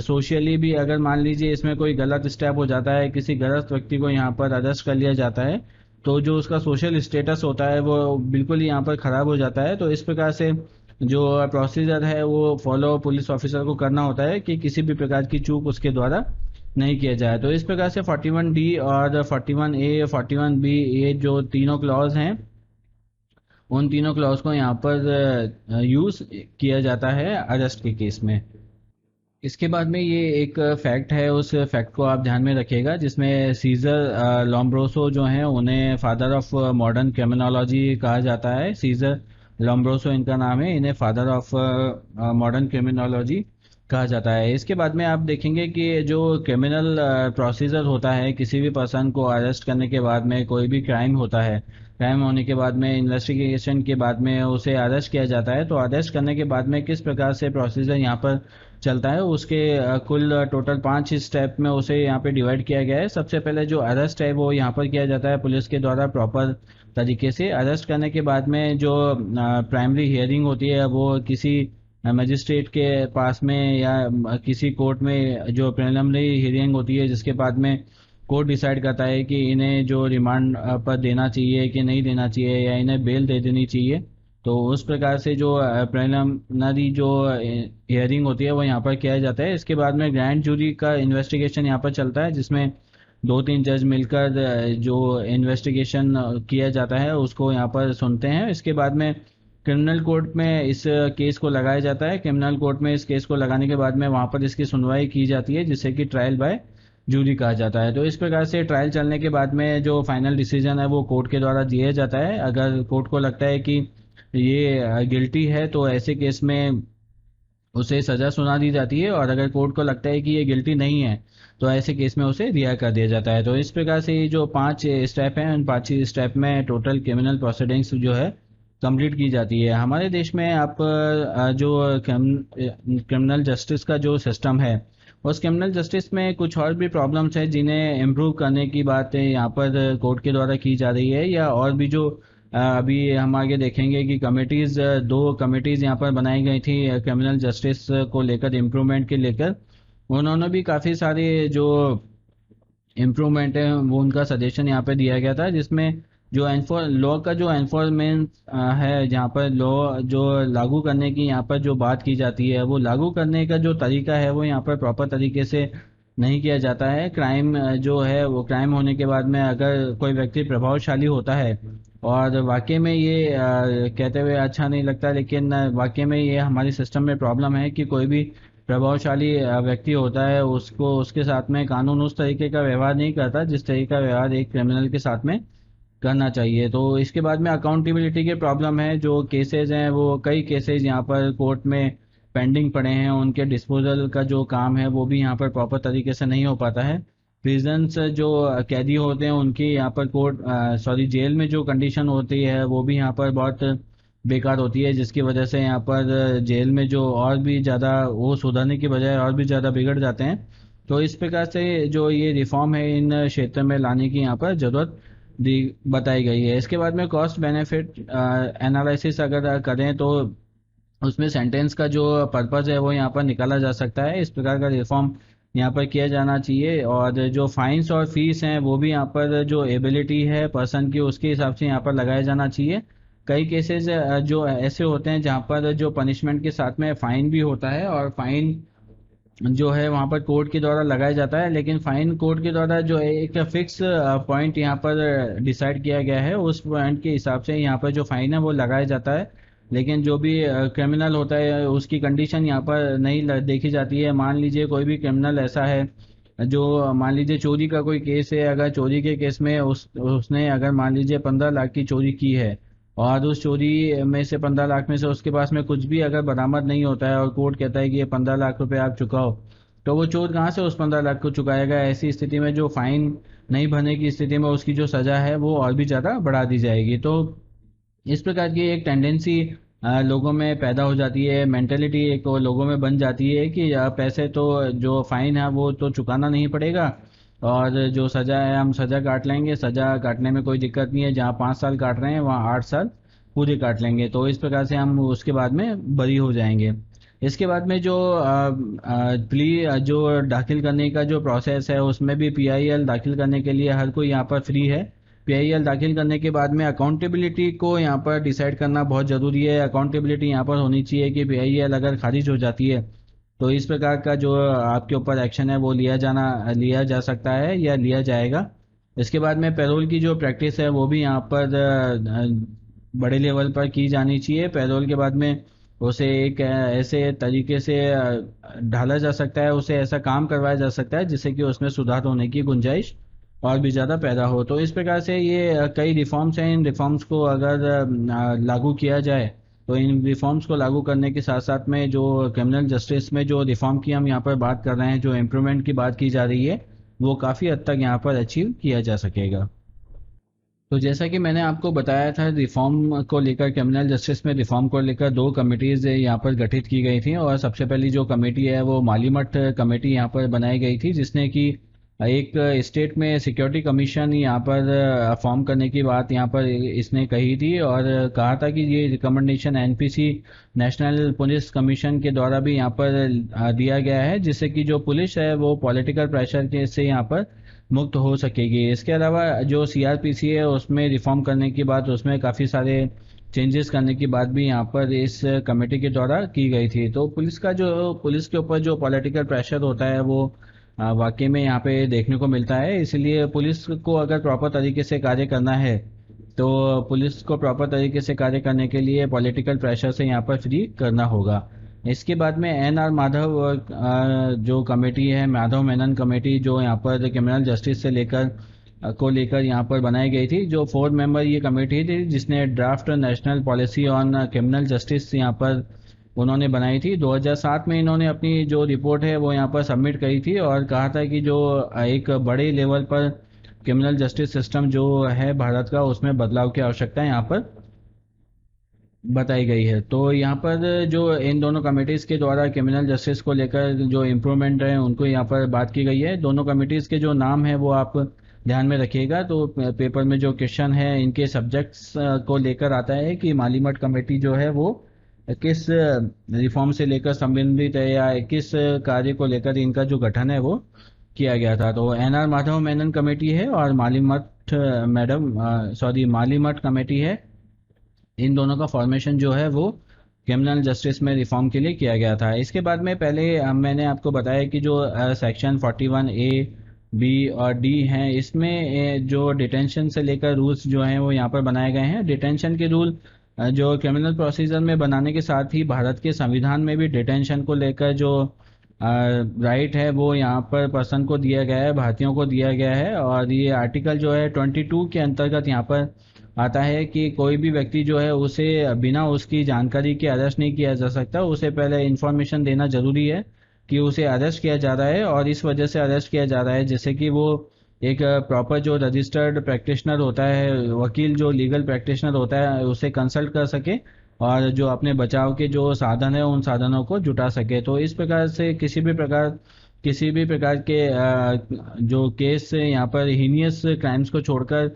सोशली भी अगर मान लीजिए इसमें कोई गलत स्टेप हो जाता है, किसी गलत व्यक्ति को यहाँ पर अरेस्ट कर लिया जाता है, तो जो उसका सोशल स्टेटस होता है वो बिल्कुल ही यहाँ पर ख़राब हो जाता है। तो इस प्रकार से जो प्रोसीजर है वो फॉलो पुलिस ऑफिसर को करना होता है कि किसी भी प्रकार की चूक उसके द्वारा नहीं किया जाए। तो इस प्रकार से 41 डी और 41 ए 41 बी ये जो तीनों क्लॉज हैं, उन तीनों क्लॉज को यहाँ पर यूज़ किया जाता है अरेस्ट के केस में। इसके बाद में ये एक फैक्ट है, उस फैक्ट को आप ध्यान में रखिएगा, जिसमें सीजर लॉम्ब्रोसो जो हैं उन्हें फादर ऑफ मॉडर्न क्रिमिनोलॉजी कहा जाता है। सीजर लॉम्ब्रोसो इनका नाम है, इन्हें फादर ऑफ मॉडर्न क्रिमिनोलॉजी कहा जाता है। इसके बाद में आप देखेंगे कि जो क्रिमिनल प्रोसीजर होता है, किसी भी पर्सन को अरेस्ट करने के बाद में कोई भी क्राइम होता है, क्राइम होने के बाद में इन्वेस्टिगेशन के बाद में उसे अरेस्ट किया जाता है। तो अरेस्ट करने के बाद में किस प्रकार से प्रोसीजर यहाँ पर चलता है, उसके कुल टोटल 5 स्टेप में उसे यहाँ पे डिवाइड किया गया है। सबसे पहले जो अरेस्ट है वो यहाँ पर किया जाता है पुलिस के द्वारा प्रॉपर तरीके से। अरेस्ट करने के बाद में जो प्राइमरी हियरिंग होती है वो किसी मजिस्ट्रेट के पास में या किसी कोर्ट में जो प्रिलिमिनरी हियरिंग होती है, जिसके बाद में कोर्ट डिसाइड करता है कि इन्हें जो रिमांड पर देना चाहिए कि नहीं देना चाहिए, या इन्हें बेल दे देनी चाहिए। तो उस प्रकार से जो प्रिलिमिनरी जो हियरिंग होती है वो यहाँ पर किया जाता है। इसके बाद में ग्रैंड जूरी का इन्वेस्टिगेशन यहाँ पर चलता है, जिसमें 2-3 जज मिलकर जो इन्वेस्टिगेशन किया जाता है उसको यहाँ पर सुनते हैं। इसके बाद में क्रिमिनल कोर्ट में इस केस को लगाया जाता है। क्रिमिनल कोर्ट में इस केस को लगाने के बाद में वहाँ पर इसकी सुनवाई की जाती है, जिससे कि ट्रायल बाय जूरी कहा जाता है। तो इस प्रकार से ट्रायल चलने के बाद में जो फाइनल डिसीजन है वो कोर्ट के द्वारा दिया जाता है। अगर कोर्ट को लगता है कि ये गिल्टी है तो ऐसे केस में उसे सजा सुना दी जाती है, और अगर कोर्ट को लगता है कि ये गिल्टी नहीं है तो ऐसे केस में उसे रिहा कर दिया जाता है। तो इस प्रकार से ये जो 5 स्टेप हैं, उन 5 स्टेप में टोटल क्रिमिनल प्रोसीडिंग्स जो है कंप्लीट की जाती है। हमारे देश में आप जो क्रिमिनल जस्टिस का जो सिस्टम है, उस क्रिमिनल जस्टिस में कुछ और भी प्रॉब्लम्स हैं जिन्हें इम्प्रूव करने की बात यहाँ पर कोर्ट के द्वारा की जा रही है। या और भी जो अभी हम आगे देखेंगे कि कमेटीज, 2 कमेटीज यहाँ पर बनाई गई थी क्रिमिनल जस्टिस को लेकर, इम्प्रूवमेंट के लेकर। उन्होंने भी काफ़ी सारे जो इम्प्रूवमेंट है वो उनका सजेशन यहाँ पे दिया गया था, जिसमें जो लॉ का जो एनफोर्समेंट है, जहाँ पर लॉ जो लागू करने की यहाँ पर जो बात की जाती है, वो लागू करने का जो तरीका है वो यहाँ पर प्रॉपर तरीके से नहीं किया जाता है। क्राइम जो है वो क्राइम होने के बाद में अगर कोई व्यक्ति प्रभावशाली होता है, और वाकई में ये कहते हुए अच्छा नहीं लगता, लेकिन वाकई में ये हमारे सिस्टम में प्रॉब्लम है कि कोई भी प्रभावशाली व्यक्ति होता है उसको उसके साथ में कानून उस तरीके का व्यवहार नहीं करता जिस तरीके का व्यवहार एक क्रिमिनल के साथ में करना चाहिए। तो इसके बाद में अकाउंटेबिलिटी के प्रॉब्लम है। जो केसेस हैं वो कई केसेस यहाँ पर कोर्ट में पेंडिंग पड़े हैं, उनके डिस्पोजल का जो काम है वो भी यहाँ पर प्रॉपर तरीके से नहीं हो पाता है। प्रिजन्स जो कैदी होते हैं उनकी यहाँ पर जेल में जो कंडीशन होती है वो भी यहाँ पर बहुत बेकार होती है, जिसकी वजह से यहाँ पर जेल में जो और भी ज़्यादा वो सुधरने की बजाय और भी ज़्यादा बिगड़ जाते हैं। तो इस प्रकार से जो ये रिफॉर्म है इन क्षेत्र में लाने की यहाँ पर ज़रूरत बताई गई है। इसके बाद में कॉस्ट बेनिफिट एनालिसिस अगर करें तो उसमें सेंटेंस का जो पर्पस है वो यहाँ पर निकाला जा सकता है। इस प्रकार का रिफॉर्म यहाँ पर किया जाना चाहिए। और जो फाइन्स और फीस हैं वो भी यहाँ पर जो एबिलिटी है पर्सन की उसके हिसाब से यहाँ पर लगाया जाना चाहिए। कई केसेस जो ऐसे होते हैं जहाँ पर जो पनिशमेंट के साथ में फाइन भी होता है, और फाइन जो है वहाँ पर कोर्ट के द्वारा लगाया जाता है, लेकिन फाइन कोर्ट के द्वारा जो है एक फिक्स पॉइंट यहाँ पर डिसाइड किया गया है, उस पॉइंट के हिसाब से यहाँ पर जो फाइन है वो लगाया जाता है। लेकिन जो भी क्रिमिनल होता है उसकी कंडीशन यहाँ पर नहीं देखी जाती है। मान लीजिए कोई भी क्रिमिनल ऐसा है जो, मान लीजिए चोरी का कोई केस है, अगर चोरी के केस में उसने अगर मान लीजिए 15 लाख की चोरी की है, और उस चोरी में से 15 लाख में से उसके पास में कुछ भी अगर बरामद नहीं होता है, और कोर्ट कहता है कि ये 15 लाख रुपए आप चुकाओ, तो वो चोर कहाँ से उस 15 लाख को चुकाएगा? ऐसी स्थिति में जो फाइन नहीं भरने की स्थिति में उसकी जो सजा है वो और भी ज़्यादा बढ़ा दी जाएगी। तो इस प्रकार की एक टेंडेंसी लोगों में पैदा हो जाती है, मेंटेलिटी एक लोगों में बन जाती है कि पैसे तो, जो फाइन है वो तो चुकाना नहीं पड़ेगा, और जो सज़ा है हम सज़ा काट लेंगे, सज़ा काटने में कोई दिक्कत नहीं है, जहाँ 5 साल काट रहे हैं वहाँ 8 साल पूरे काट लेंगे, तो इस प्रकार से हम उसके बाद में बरी हो जाएंगे। इसके बाद में जो प्ली जो दाखिल करने का जो प्रोसेस है उसमें भी पीआईएल दाखिल करने के लिए हर कोई यहाँ पर फ्री है। पीआईएल दाखिल करने के बाद में अकाउंटेबिलिटी को यहाँ पर डिसाइड करना बहुत ज़रूरी है। अकाउंटेबिलिटी यहाँ पर होनी चाहिए कि पीआईएल अगर खारिज हो जाती है तो इस प्रकार का जो आपके ऊपर एक्शन है वो लिया जा सकता है या लिया जाएगा। इसके बाद में पैरोल की जो प्रैक्टिस है वो भी यहाँ पर बड़े लेवल पर की जानी चाहिए। पैरोल के बाद में उसे एक ऐसे तरीके से ढाला जा सकता है, उसे ऐसा काम करवाया जा सकता है जिससे कि उसमें सुधार होने की गुंजाइश और भी ज़्यादा पैदा हो। तो इस प्रकार से ये कई रिफॉर्म्स हैं। इन रिफॉर्म्स को अगर लागू किया जाए तो इन रिफॉर्म्स को लागू करने के साथ साथ में जो क्रिमिनल जस्टिस में जो रिफॉर्म की हम यहाँ पर बात कर रहे हैं, जो इम्प्रूवमेंट की बात की जा रही है, वो काफ़ी हद तक यहाँ पर अचीव किया जा सकेगा। तो जैसा कि मैंने आपको बताया था, रिफॉर्म को लेकर, क्रिमिनल जस्टिस में रिफॉर्म को लेकर दो कमिटीज़ यहाँ पर गठित की गई थी। और सबसे पहली जो कमेटी है वो मालीमठ कमेटी यहाँ पर बनाई गई थी, जिसने कि एक स्टेट में सिक्योरिटी कमीशन यहाँ पर फॉर्म करने की बात यहाँ पर इसने कही थी, और कहा था कि ये recommendation NPC national police commission के द्वारा भी यहाँ पर दिया गया है, जिससे कि जो पुलिस है वो पॉलिटिकल प्रेशर के से यहाँ पर मुक्त हो सकेगी। इसके अलावा जो सीआरपीसी है उसमें रिफॉर्म करने की बात, उसमें काफ़ी सारे चेंजेस करने की बात भी यहाँ पर इस कमेटी के द्वारा की गई थी। तो पुलिस के ऊपर जो पॉलिटिकल प्रेशर होता है वो वाकई में यहाँ पे देखने को मिलता है। इसलिए पुलिस को अगर प्रॉपर तरीके से कार्य करना है तो पुलिस को प्रॉपर तरीके से कार्य करने के लिए पॉलिटिकल प्रेशर से यहाँ पर फ्री करना होगा। इसके बाद में एन आर माधव जो कमेटी है, माधव मेनन कमेटी, जो यहाँ पर क्रिमिनल जस्टिस से लेकर यहाँ पर बनाई गई थी, जो 4 मेंबर ये कमेटी थी जिसने draft national policy on criminal justice यहाँ पर उन्होंने बनाई थी। 2007 में इन्होंने अपनी जो रिपोर्ट है वो यहाँ पर सबमिट करी थी, और कहा था कि जो एक बड़े लेवल पर क्रिमिनल जस्टिस सिस्टम जो है भारत का, उसमें बदलाव की आवश्यकता यहाँ पर बताई गई है। तो यहाँ पर जो इन दोनों कमेटीज़ के द्वारा क्रिमिनल जस्टिस को लेकर जो इम्प्रूवमेंट है उनको यहाँ पर बात की गई है। दोनों कमेटीज़ के जो नाम है वो आप ध्यान में रखिएगा। तो पेपर में जो क्वेश्चन है इनके सब्जेक्ट्स को लेकर आता है कि मालीमठ कमेटी जो है वो किस रिफॉर्म से लेकर संबंधित है, या किस कार्य को लेकर इनका जो गठन है वो किया गया था। तो N R Madhav Menon committee है और मालीमठ कमेटी है। इन दोनों का फॉर्मेशन जो है वो क्रिमिनल जस्टिस में रिफॉर्म के लिए किया गया था। इसके बाद में पहले मैंने आपको बताया कि जो सेक्शन 41A, B और D हैं, इसमें जो डिटेंशन से लेकर रूल्स जो हैं वो यहाँ पर बनाए गए हैं। डिटेंशन के रूल जो क्रिमिनल प्रोसीजर में बनाने के साथ ही भारत के संविधान में भी डिटेंशन को लेकर जो राइट है वो यहाँ पर पर्सन को दिया गया है, भारतीयों को दिया गया है। और ये आर्टिकल जो है 22 के अंतर्गत यहाँ पर आता है कि कोई भी व्यक्ति जो है उसे बिना उसकी जानकारी के अरेस्ट नहीं किया जा सकता। उसे पहले इन्फॉर्मेशन देना जरूरी है कि उसे अरेस्ट किया जा रहा है और इस वजह से अरेस्ट किया जा रहा है, जिससे कि वो एक प्रॉपर जो रजिस्टर्ड प्रैक्टिशनर होता है, वकील जो लीगल प्रैक्टिशनर होता है, उसे कंसल्ट कर सके और जो अपने बचाव के जो साधन है उन साधनों को जुटा सके। तो इस प्रकार से किसी भी प्रकार के जो केस यहाँ पर हीनियस क्राइम्स को छोड़कर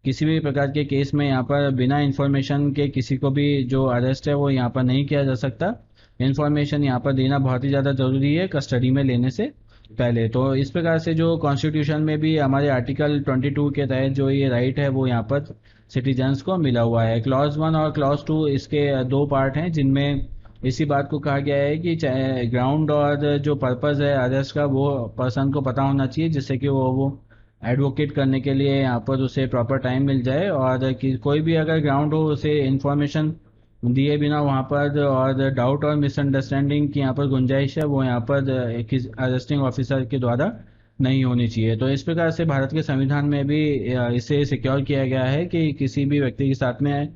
किसी भी प्रकार के केस में यहाँ पर बिना इंफॉर्मेशन के किसी को भी जो अरेस्ट है वो यहाँ पर नहीं किया जा सकता। इंफॉर्मेशन यहाँ पर देना बहुत ही ज़्यादा ज़रूरी है कस्टडी में लेने से पहले। तो इस प्रकार से जो कॉन्स्टिट्यूशन में भी हमारे आर्टिकल 22 के तहत जो ये राइट है वो यहाँ पर सिटीजन्स को मिला हुआ है। क्लॉज 1 और क्लॉज 2 इसके दो पार्ट हैं, जिनमें इसी बात को कहा गया है कि ग्राउंड और जो पर्पज़ है अरेस्ट का वो पर्सन को पता होना चाहिए, जिससे कि वो एडवोकेट करने के लिए यहाँ पर उसे प्रॉपर टाइम मिल जाए, और कि कोई भी अगर ग्राउंड हो उसे इन्फॉर्मेशन दिए बिना वहाँ पर, और डाउट और मिसअंडरस्टैंडिंग की यहाँ पर गुंजाइश है वो यहाँ पर अरेस्टिंग ऑफिसर के द्वारा नहीं होनी चाहिए। तो इस प्रकार से भारत के संविधान में भी इसे सिक्योर किया गया है कि किसी भी व्यक्ति के साथ में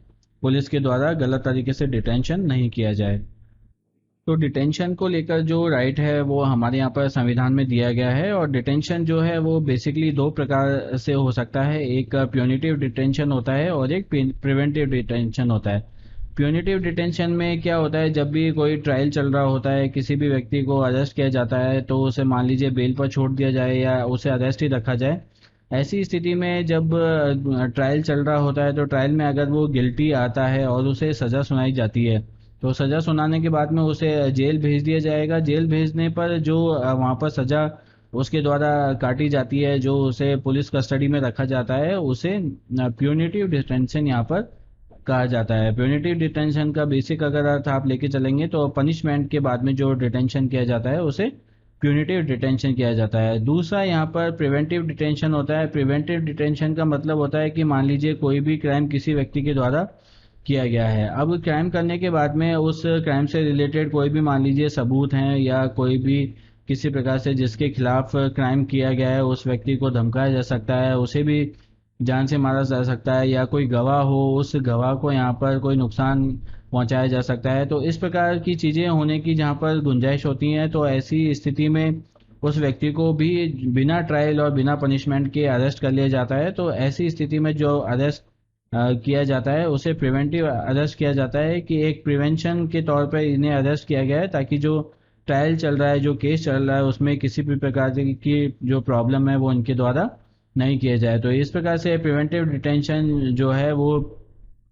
पुलिस के द्वारा गलत तरीके से डिटेंशन नहीं किया जाए। तो डिटेंशन को लेकर जो राइट है वो हमारे यहाँ पर संविधान में दिया गया है, और डिटेंशन जो है वो बेसिकली दो प्रकार से हो सकता है। एक प्यूनिटिव डिटेंशन होता है और एक प्रिवेंटिव डिटेंशन होता है। प्यूनिटिव डिटेंशन में क्या होता है, जब भी कोई ट्रायल चल रहा होता है, किसी भी व्यक्ति को अरेस्ट किया जाता है तो उसे मान लीजिए बेल पर छोड़ दिया जाए या उसे अरेस्ट ही रखा जाए। ऐसी स्थिति में जब ट्रायल चल रहा होता है तो ट्रायल में अगर वो गिल्टी आता है और उसे सज़ा सुनाई जाती है, तो सज़ा सुनाने के बाद में उसे जेल भेज दिया जाएगा। जेल भेजने पर जो वहाँ पर सज़ा उसके द्वारा काटी जाती है, जो उसे पुलिस कस्टडी में रखा जाता है, उसे प्यूनिटिव डिटेंशन यहाँ पर कहा जाता है। प्यूनिटिव डिटेंशन का बेसिक अगर अर्थ आप लेके चलेंगे तो पनिशमेंट के बाद में जो डिटेंशन किया जाता है उसे प्यूनिटिव डिटेंशन किया जाता है। दूसरा यहाँ पर प्रिवेंटिव डिटेंशन होता है। प्रिवेंटिव डिटेंशन का मतलब होता है कि मान लीजिए कोई भी क्राइम किसी व्यक्ति के द्वारा किया गया है। अब क्राइम करने के बाद में उस क्राइम से रिलेटेड कोई भी मान लीजिए सबूत हैं, या कोई भी किसी प्रकार से जिसके खिलाफ क्राइम किया गया है उस व्यक्ति को धमकाया जा सकता है, उसे भी जान से मारा जा सकता है, या कोई गवाह हो उस गवाह को यहाँ पर कोई नुकसान पहुंचाया जा सकता है। तो इस प्रकार की चीज़ें होने की जहाँ पर गुंजाइश होती हैं, तो ऐसी स्थिति में उस व्यक्ति को भी बिना ट्रायल और बिना पनिशमेंट के अरेस्ट कर लिया जाता है। तो ऐसी स्थिति में जो अरेस्ट किया जाता है उसे प्रिवेंटिव अरेस्ट किया जाता है, कि एक प्रिवेंशन के तौर पर इन्हें अरेस्ट किया गया है, ताकि जो ट्रायल चल रहा है, जो केस चल रहा है, उसमें किसी भी प्रकार की जो प्रॉब्लम है वो इनके द्वारा नहीं किया जाए। तो इस प्रकार से प्रिवेंटिव डिटेंशन जो है वो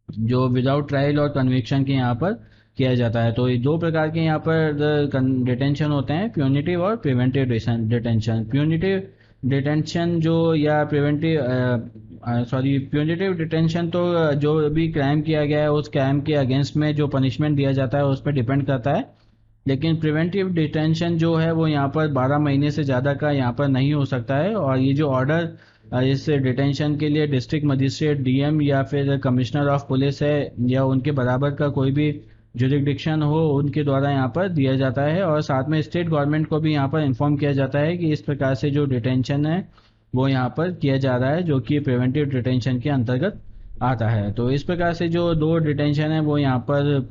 जो विदाउट ट्रायल और कन्विक्शन के यहाँ पर किया जाता है। तो ये दो प्रकार के यहाँ पर डिटेंशन होते हैं, प्यूनिटिव और प्रिवेंटिव डिटेंशन। प्यूनिटिव डिटेंशन जो या प्यूनिटिव डिटेंशन तो जो भी क्राइम किया गया है उस क्राइम के अगेंस्ट में जो पनिशमेंट दिया जाता है उस पर डिपेंड करता है। लेकिन प्रिवेंटिव डिटेंशन जो है वो यहाँ पर 12 महीने से ज़्यादा का यहाँ पर नहीं हो सकता है, और ये जो ऑर्डर इस डिटेंशन के लिए डिस्ट्रिक्ट मजिस्ट्रेट, डीएम या फिर कमिश्नर ऑफ पुलिस है या उनके बराबर का कोई भी जुरिडिक्शन हो उनके द्वारा यहाँ पर दिया जाता है। और साथ में स्टेट गवर्नमेंट को भी यहाँ पर इन्फॉर्म किया जाता है कि इस प्रकार से जो डिटेंशन है वो यहाँ पर किया जा रहा है, जो कि प्रिवेंटिव डिटेंशन के अंतर्गत आता है। तो इस प्रकार से जो दो डिटेंशन है वो यहाँ पर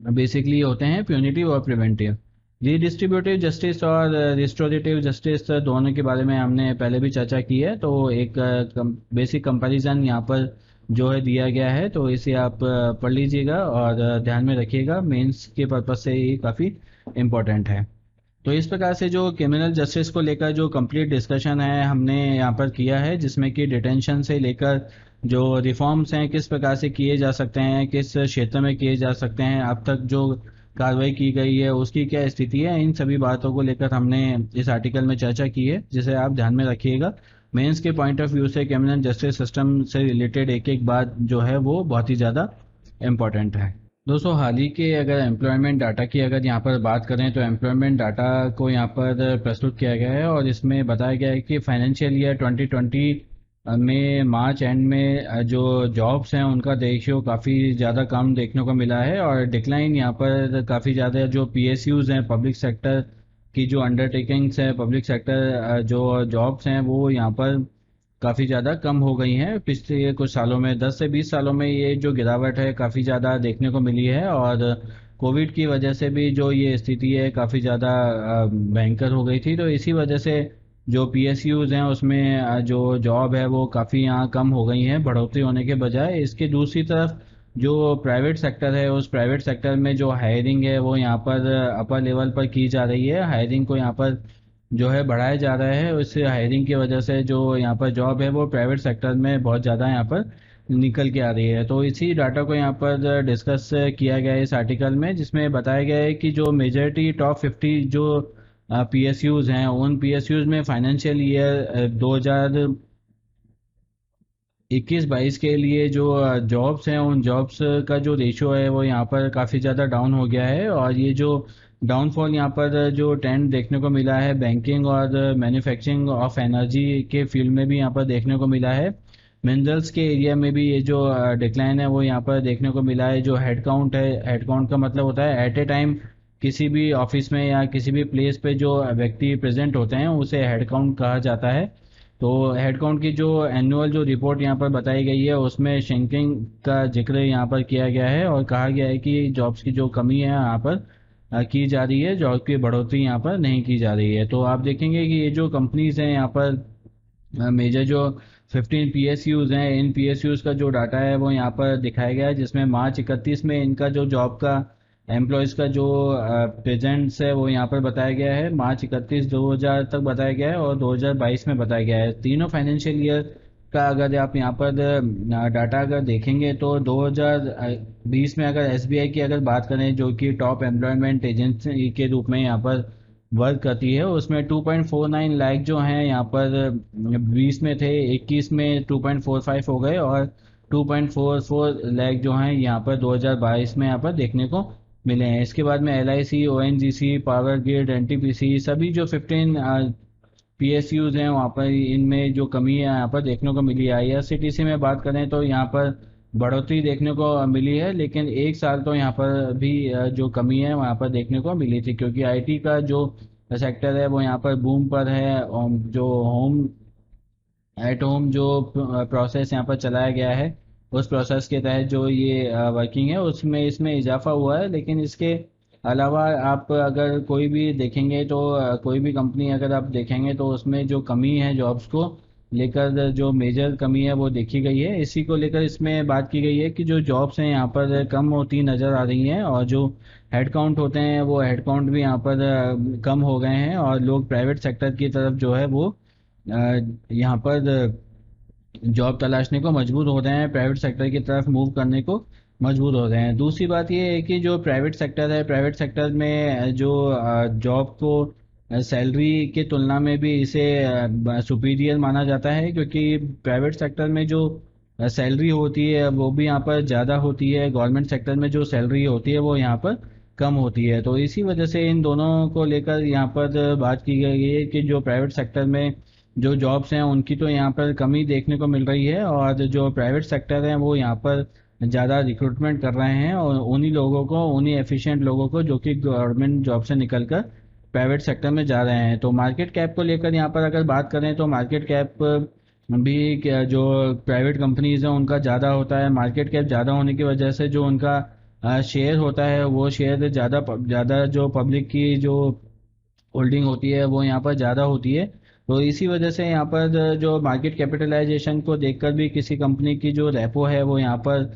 बेसिकली होते हैं, प्यूनिटिव और प्रिवेंटिव। रीडिस्ट्रीब्यूटिव जस्टिस और रिस्टोरेटिव जस्टिस दोनों के बारे में हमने पहले भी चर्चा की है, तो एक बेसिक कंपैरिजन यहाँ पर जो है दिया गया है, तो इसे आप पढ़ लीजिएगा और ध्यान में रखिएगा, मेंस के पर्पज से ये काफ़ी इम्पोर्टेंट है। तो इस प्रकार से जो क्रिमिनल जस्टिस को लेकर जो कंप्लीट डिस्कशन है हमने यहाँ पर किया है, जिसमें कि डिटेंशन से लेकर जो रिफॉर्म्स हैं किस प्रकार से किए जा सकते हैं, किस क्षेत्र में किए जा सकते हैं, अब तक जो कार्रवाई की गई है उसकी क्या स्थिति है, इन सभी बातों को लेकर हमने इस आर्टिकल में चर्चा की है, जिसे आप ध्यान में रखिएगा। मेंस के पॉइंट ऑफ व्यू से क्रिमिनल जस्टिस सिस्टम से रिलेटेड एक एक बात जो है वो बहुत ही ज़्यादा इम्पोर्टेंट है। दोस्तों, हाल ही के अगर एम्प्लॉयमेंट डाटा की अगर यहाँ पर बात करें तो एम्प्लॉयमेंट डाटा को यहाँ पर प्रस्तुत किया गया है, और इसमें बताया गया है कि फाइनेंशियल ईयर 2020 में मार्च एंड में जो जॉब्स हैं उनका रेशियो काफ़ी ज़्यादा कम देखने को मिला है, और डिक्लाइन यहाँ पर काफ़ी ज़्यादा जो पीएसयूज़ हैं, पब्लिक सेक्टर की जो अंडरटेकिंग्स हैं, पब्लिक सेक्टर जो जॉब्स हैं वो यहाँ पर काफ़ी ज़्यादा कम हो गई हैं पिछले कुछ सालों में। 10 से 20 सालों में ये जो गिरावट है काफ़ी ज़्यादा देखने को मिली है, और कोविड की वजह से भी जो ये स्थिति है काफ़ी ज़्यादा भयंकर हो गई थी। तो इसी वजह से जो पीएसयूज़ हैं उसमें जो जॉब है वो काफ़ी यहाँ कम हो गई हैं बढ़ोतरी होने के बजाय। इसके दूसरी तरफ जो प्राइवेट सेक्टर है उस प्राइवेट सेक्टर में जो हायरिंग है वो यहाँ पर अपर लेवल पर की जा रही है। हायरिंग को यहाँ पर जो है बढ़ाया जा रहा है। उससे हायरिंग की वजह से जो यहाँ पर जॉब है वो प्राइवेट सेक्टर में बहुत ज़्यादा यहाँ पर निकल के आ रही है। तो इसी डाटा को यहाँ पर डिस्कस किया गया है इस आर्टिकल में, जिसमें बताया गया है कि जो मेजॉरिटी टॉप 50 जो PSUs हैं, उन PSUs में फाइनेंशियल ईयर 2021-22 के लिए जो जॉब्स हैं, उन जॉब्स का जो रेशियो है वो यहाँ पर काफ़ी ज़्यादा डाउन हो गया है। और ये जो डाउनफॉल यहाँ पर जो ट्रेंड देखने को मिला है, बैंकिंग और मैन्युफैक्चरिंग ऑफ एनर्जी के फील्ड में भी यहाँ पर देखने को मिला है। मिनरल्स के एरिया में भी ये जो डिक्लाइन है वो यहाँ पर देखने को मिला है। जो हेड काउंट है, हेड काउंट का मतलब होता है एट ए टाइम किसी भी ऑफिस में या किसी भी प्लेस पे जो व्यक्ति प्रेजेंट होते हैं उसे हेड काउंट कहा जाता है। तो हेड काउंट की जो एनुअल जो रिपोर्ट यहाँ पर बताई गई है उसमें श्रिंकिंग का जिक्र यहाँ पर किया गया है और कहा गया है कि जॉब्स की जो कमी है यहाँ पर की जा रही है, जॉब की बढ़ोतरी यहाँ पर नहीं की जा रही है। तो आप देखेंगे कि ये जो कंपनीज हैं यहाँ पर मेजर जो 15 PSUs हैं, इन PSUs का जो डाटा है वो यहाँ पर दिखाया गया है, जिसमें मार्च 31 में इनका जो जॉब का एम्प्लॉयज़ का जो प्रेजेंट्स है वो यहाँ पर बताया गया है। मार्च 31 2000 तक बताया गया है और 2022 में बताया गया है। तीनों फाइनेंशियल ईयर का अगर आप यहाँ पर डाटा अगर देखेंगे तो 2020 में अगर SBI की अगर बात करें, जो कि टॉप एम्प्लॉयमेंट एजेंसी के रूप में यहाँ पर वर्क करती है, उसमें 2.49 लाख जो हैं यहाँ पर 20 में थे, 21 में 2.45 हो गए और 2.44 लाख जो हैं यहाँ पर 2022 में यहाँ पर देखने को मिले हैं। इसके बाद में LIC, ONGC, power grid, NTPC, सभी जो 15 PSUs हैं वहाँ पर इनमें जो कमी है यहाँ पर देखने को मिली है। IRCTC में बात करें तो यहाँ पर बढ़ोतरी देखने को मिली है, लेकिन एक साल तो यहाँ पर भी जो कमी है वहाँ पर देखने को मिली थी, क्योंकि IT का जो सेक्टर है वो यहाँ पर बूम पर है। और जो होम एट होम जो प्रोसेस यहाँ पर चलाया गया है, उस प्रोसेस के तहत जो ये वर्किंग है उसमें इसमें इजाफा हुआ है। लेकिन इसके अलावा आप अगर कोई भी देखेंगे तो कोई भी कंपनी अगर आप देखेंगे तो उसमें जो कमी है जॉब्स को लेकर, जो मेजर कमी है वो देखी गई है। इसी को लेकर इसमें बात की गई है कि जो जॉब्स हैं यहाँ पर कम होती नज़र आ रही हैं और जो हेड काउंट होते हैं वो हेड काउंट भी यहाँ पर कम हो गए हैं और लोग प्राइवेट सेक्टर की तरफ जो है वो यहाँ पर जॉब तलाशने को मजबूर हो रहे हैं, प्राइवेट सेक्टर की तरफ मूव करने को मजबूर हो रहे हैं। दूसरी बात ये है कि जो प्राइवेट सेक्टर है, प्राइवेट सेक्टर में जो जॉब को सैलरी के तुलना में भी इसे सुपीरियर माना जाता है, क्योंकि प्राइवेट सेक्टर में जो सैलरी होती है वो भी यहाँ पर ज़्यादा होती है, गवर्नमेंट सेक्टर में जो सैलरी होती है वो यहाँ पर कम होती है। तो इसी वजह से इन दोनों को लेकर यहाँ पर बात की गई है कि जो प्राइवेट सेक्टर में जो जॉब्स हैं उनकी तो यहाँ पर कमी देखने को मिल रही है और जो प्राइवेट सेक्टर है वो यहाँ पर ज़्यादा रिक्रूटमेंट कर रहे हैं और उन्हीं लोगों को, उन्हीं एफिशिएंट लोगों को जो कि गवर्नमेंट जॉब से निकलकर प्राइवेट सेक्टर में जा रहे हैं। तो मार्केट कैप को लेकर यहाँ पर अगर बात करें तो मार्केट कैप भी जो प्राइवेट कंपनीज हैं उनका ज़्यादा होता है। मार्केट कैप ज़्यादा होने की वजह से जो उनका शेयर होता है वो शेयर ज़्यादा ज़्यादा जो पब्लिक की जो होल्डिंग होती है वो यहाँ पर ज़्यादा होती है। तो इसी वजह से यहाँ पर जो मार्केट कैपिटलाइजेशन को देखकर भी किसी कंपनी की जो रेपो है वो यहाँ पर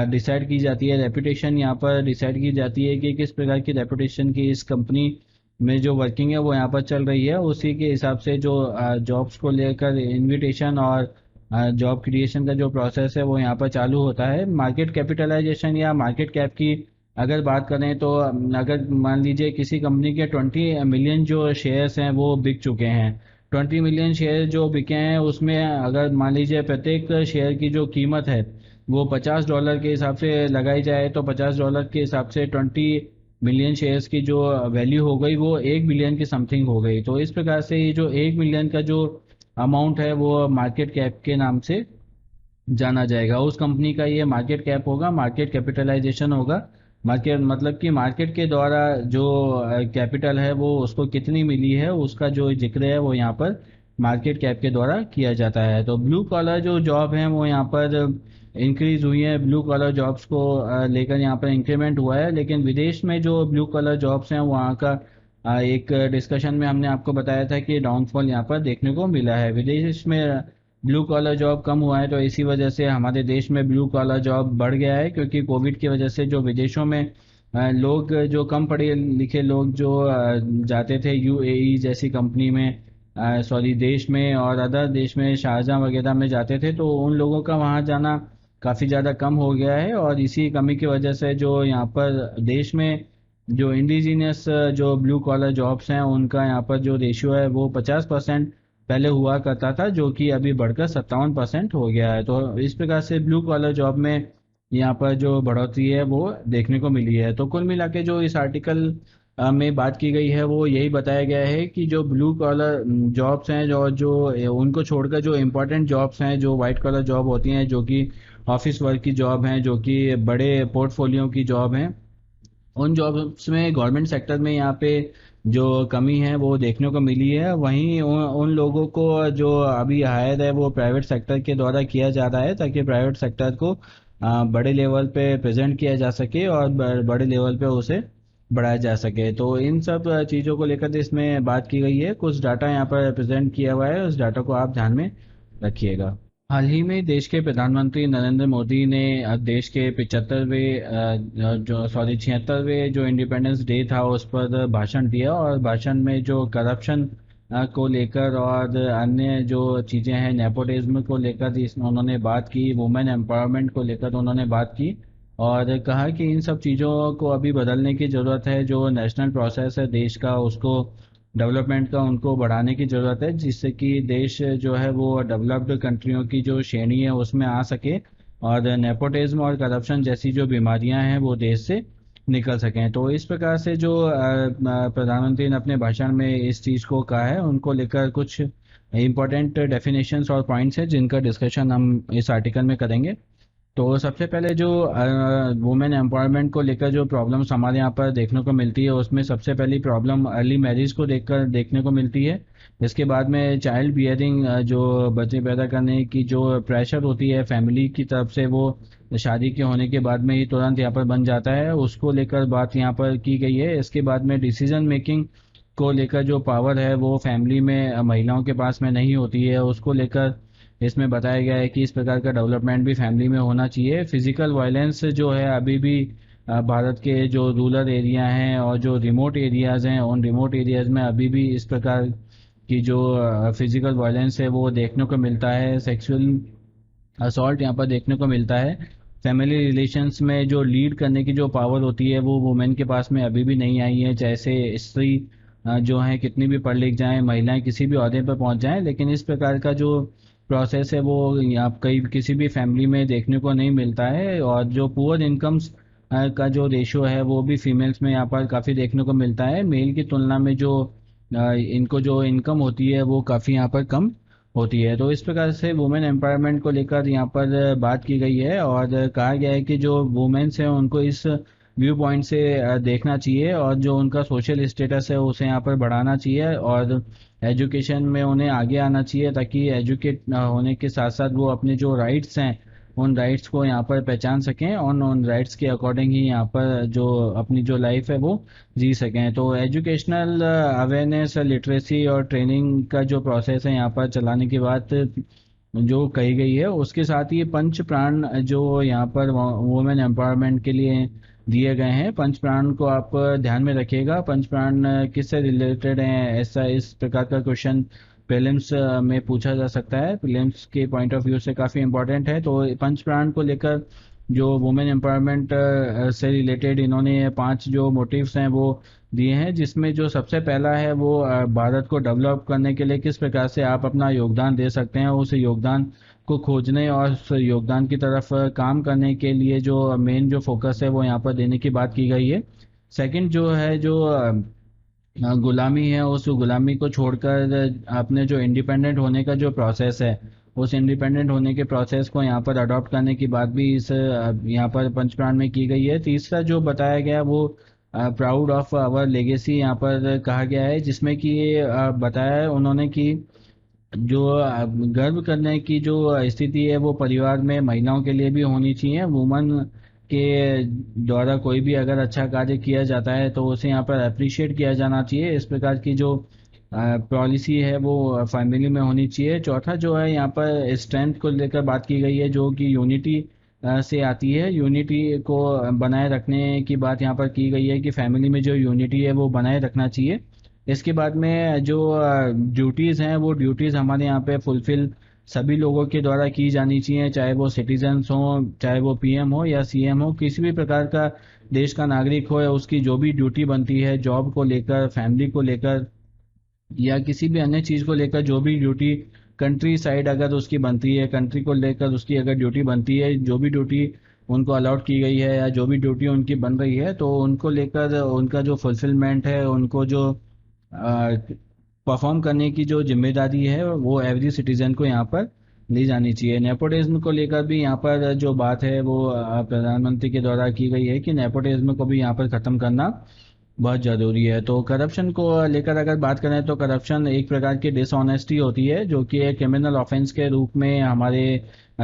डिसाइड की जाती है, रेपुटेशन यहाँ पर डिसाइड की जाती है कि किस प्रकार की रेपुटेशन की इस कंपनी में जो वर्किंग है वो यहाँ पर चल रही है। उसी के हिसाब से जो जॉब्स को लेकर इनविटेशन और जॉब क्रिएशन का जो प्रोसेस है वो यहाँ पर चालू होता है। मार्केट कैपिटलाइजेशन या मार्केट कैप की अगर बात करें तो अगर मान लीजिए किसी कंपनी के 20 मिलियन जो शेयर्स हैं वो बिक चुके हैं, 20 मिलियन शेयर जो बिके हैं उसमें अगर मान लीजिए प्रत्येक शेयर की जो कीमत है वो $50 के हिसाब से लगाई जाए तो $50 के हिसाब से 20 मिलियन शेयर्स की जो वैल्यू हो गई वो 1 बिलियन की समथिंग हो गई। तो इस प्रकार से ये जो 1 मिलियन का जो अमाउंट है वो मार्केट कैप के नाम से जाना जाएगा। उस कंपनी का ये मार्केट कैप होगा, मार्केट कैपिटलाइजेशन होगा। मार्केट मतलब कि मार्केट के द्वारा जो कैपिटल है वो उसको कितनी मिली है उसका जो जिक्र है वो यहाँ पर मार्केट कैप के द्वारा किया जाता है। तो ब्लू कॉलर जो जॉब है वो यहाँ पर इंक्रीज हुई है, ब्लू कॉलर जॉब्स को लेकर यहाँ पर इंक्रीमेंट हुआ है। लेकिन विदेश में जो ब्लू कॉलर जॉब्स हैं वहाँ का एक डिस्कशन में हमने आपको बताया था कि डाउनफॉल यहाँ पर देखने को मिला है। विदेश में ब्लू कॉलर जॉब कम हुआ है, तो इसी वजह से हमारे देश में ब्लू कॉलर जॉब बढ़ गया है, क्योंकि कोविड की वजह से जो विदेशों में लोग जो कम पढ़े लिखे लोग जो जाते थे यूएई जैसी कंपनी में, सॉरी देश में, और अदर देश में शारजाह वगैरह में जाते थे, तो उन लोगों का वहाँ जाना काफ़ी ज़्यादा कम हो गया है। और इसी कमी की वजह से जो यहाँ पर देश में जो इंडिजीनियस जो ब्लू कॉलर जॉब्स हैं उनका यहाँ पर जो रेशियो है वो 50% पहले हुआ करता था, जो कि अभी बढ़कर 57% हो गया है। तो इस प्रकार से ब्लू कॉलर जॉब में यहाँ पर जो बढ़ोतरी है वो देखने को मिली है। तो कुल मिला के जो इस आर्टिकल में बात की गई है वो यही बताया गया है कि जो ब्लू कॉलर जॉब्स हैं, जो जो उनको छोड़कर जो इम्पोर्टेंट जॉब्स हैं, जो वाइट कॉलर जॉब होती हैं, जो कि ऑफिस वर्क की जॉब हैं, जो कि बड़े पोर्टफोलियो की जॉब हैं, उन जॉब्स में गवर्नमेंट सेक्टर में यहाँ पे जो कमी है वो देखने को मिली है। वहीं उन लोगों को जो अभी हायर है वो प्राइवेट सेक्टर के द्वारा किया जा रहा है, ताकि प्राइवेट सेक्टर को बड़े लेवल पे प्रेजेंट किया जा सके और बड़े लेवल पे उसे बढ़ाया जा सके। तो इन सब चीज़ों को लेकर इसमें बात की गई है। कुछ डाटा यहाँ पर प्रेजेंट किया हुआ है, उस डाटा को आप ध्यान में रखिएगा। हाल ही में देश के प्रधानमंत्री नरेंद्र मोदी ने देश के 75वें जो सॉरी 76वें जो इंडिपेंडेंस डे था उस पर भाषण दिया, और भाषण में जो करप्शन को लेकर और अन्य जो चीज़ें हैं, नेपोटिज्म को लेकर उन्होंने बात की, वुमेन एम्पावरमेंट को लेकर उन्होंने बात की, और कहा कि इन सब चीज़ों को अभी बदलने की ज़रूरत है। जो नेशनल प्रोसेस है देश का, उसको डेवलपमेंट का उनको बढ़ाने की ज़रूरत है, जिससे कि देश जो है वो डेवलप्ड कंट्रियों की जो श्रेणी है उसमें आ सके, और नेपोटिज्म और करप्शन जैसी जो बीमारियां हैं वो देश से निकल सकें। तो इस प्रकार से जो प्रधानमंत्री ने अपने भाषण में इस चीज़ को कहा है, उनको लेकर कुछ इंपॉर्टेंट डेफिनेशंस और पॉइंट्स हैं जिनका डिस्कशन हम इस आर्टिकल में करेंगे। तो सबसे पहले जो वुमेन एम्पावरमेंट को लेकर जो प्रॉब्लम्स हमारे यहाँ पर देखने को मिलती है, उसमें सबसे पहली प्रॉब्लम अर्ली मैरिज को देखने को मिलती है। इसके बाद में चाइल्ड बियरिंग, जो बच्चे पैदा करने की जो प्रेशर होती है फैमिली की तरफ से, वो शादी के होने के बाद में ही तुरंत यहाँ पर बन जाता है, उसको लेकर बात यहाँ पर की गई है। इसके बाद में डिसीजन मेकिंग को लेकर जो पावर है वो फैमिली में महिलाओं के पास में नहीं होती है, उसको लेकर इसमें बताया गया है कि इस प्रकार का डेवलपमेंट भी फैमिली में होना चाहिए। फिजिकल वायलेंस जो है अभी भी भारत के जो रूरल एरिया हैं और जो रिमोट एरियाज़ हैं, उन रिमोट एरियाज़ में अभी भी इस प्रकार की जो फिजिकल वायलेंस है वो देखने को मिलता है। सेक्सुअल असॉल्ट यहाँ पर देखने को मिलता है। फैमिली रिलेशंस में जो लीड करने की जो पावर होती है वो वुमेन के पास में अभी भी नहीं आई है। जैसे स्त्री जो है कितनी भी पढ़ लिख जाएं, महिलाएं किसी भी ओहदे पर पहुंच जाएं, लेकिन इस प्रकार का जो प्रोसेस है वो यहाँ कहीं किसी भी फैमिली में देखने को नहीं मिलता है। और जो पुअर इनकम्स का जो रेशियो है वो भी फीमेल्स में यहाँ पर काफ़ी देखने को मिलता है। मेल की तुलना में जो इनको जो इनकम होती है वो काफ़ी यहाँ पर कम होती है। तो इस प्रकार से वुमेन एम्पावरमेंट को लेकर यहाँ पर बात की गई है, और कहा गया है कि जो वुमेन्स हैं उनको इस व्यू पॉइंट से देखना चाहिए, और जो उनका सोशल स्टेटस है उसे यहाँ पर बढ़ाना चाहिए, और एजुकेशन में उन्हें आगे आना चाहिए, ताकि एजुकेट होने के साथ साथ वो अपने जो राइट्स हैं उन राइट्स को यहाँ पर पहचान सकें, और उन राइट्स के अकॉर्डिंग ही यहाँ पर जो अपनी जो लाइफ है वो जी सकें। तो एजुकेशनल अवेयरनेस, लिटरेसी और ट्रेनिंग का जो प्रोसेस है यहाँ पर चलाने की बात जो कही गई है, उसके साथ ही पंच प्राण जो यहाँ पर वुमेन एम्पावरमेंट के लिए दिए गए हैं, पंच प्राण को आप ध्यान में रखिएगा। पंच प्राण किससे रिलेटेड हैं, ऐसा इस प्रकार का क्वेश्चन प्रीलिम्स में पूछा जा सकता है, प्रीलिम्स के पॉइंट ऑफ व्यू से काफ़ी इंपॉर्टेंट है। तो पंच प्राण को लेकर जो वुमेन एम्पावरमेंट से रिलेटेड इन्होंने 5 जो मोटिव्स हैं वो दिए हैं, जिसमें जो सबसे पहला है वो भारत को डेवलप करने के लिए किस प्रकार से आप अपना योगदान दे सकते हैं, उस योगदान को खोजने और उस योगदान की तरफ काम करने के लिए जो मेन जो फोकस है वो यहाँ पर देने की बात की गई है। सेकंड जो है, जो गुलामी है, उस गुलामी को छोड़कर अपने जो इंडिपेंडेंट होने का जो प्रोसेस है, उस इंडिपेंडेंट होने के प्रोसेस को यहाँ पर अडॉप्ट करने की बात भी इस यहाँ पर पंचप्राण में की गई है। तीसरा जो बताया गया वो प्राउड ऑफ आवर लेगेसी यहाँ पर कहा गया है, जिसमें कि बताया है उन्होंने कि जो गर्व करने की जो स्थिति है वो परिवार में महिलाओं के लिए भी होनी चाहिए। वुमन के द्वारा कोई भी अगर अच्छा कार्य किया जाता है तो उसे यहाँ पर अप्रिशिएट किया जाना चाहिए। इस प्रकार की जो पॉलिसी है वो फैमिली में होनी चाहिए। चौथा जो है यहाँ पर स्ट्रेंथ को लेकर बात की गई है, जो कि यूनिटी से आती है। यूनिटी को बनाए रखने की बात यहाँ पर की गई है कि फैमिली में जो यूनिटी है वो बनाए रखना चाहिए। इसके बाद में जो ड्यूटीज़ हैं वो ड्यूटीज़ हमारे यहाँ पे फुलफिल सभी लोगों के द्वारा की जानी चाहिए, चाहे वो सिटीजन्स हो, चाहे वो पीएम हो या सीएम हो, किसी भी प्रकार का देश का नागरिक हो, या उसकी जो भी ड्यूटी बनती है जॉब को लेकर, फैमिली को लेकर या किसी भी अन्य चीज़ को लेकर, जो भी ड्यूटी कंट्री साइड अगर उसकी बनती है, कंट्री को लेकर उसकी अगर ड्यूटी बनती है, जो भी ड्यूटी उनको अलॉट की गई है या जो भी ड्यूटी उनकी बन रही है, तो उनको लेकर उनका जो फुलफिलमेंट है, उनको जो परफॉर्म करने की जो जिम्मेदारी है वो एवरी सिटीजन को यहाँ पर ली जानी चाहिए। नेपोटिज्म को लेकर भी यहाँ पर जो बात है वो प्रधानमंत्री के द्वारा की गई है कि नेपोटिज्म को भी यहाँ पर ख़त्म करना बहुत ज़रूरी है। तो करप्शन को लेकर अगर बात करें तो करप्शन एक प्रकार की डिसऑनेस्टी होती है, जो कि एक क्रिमिनल ऑफेंस के रूप में हमारे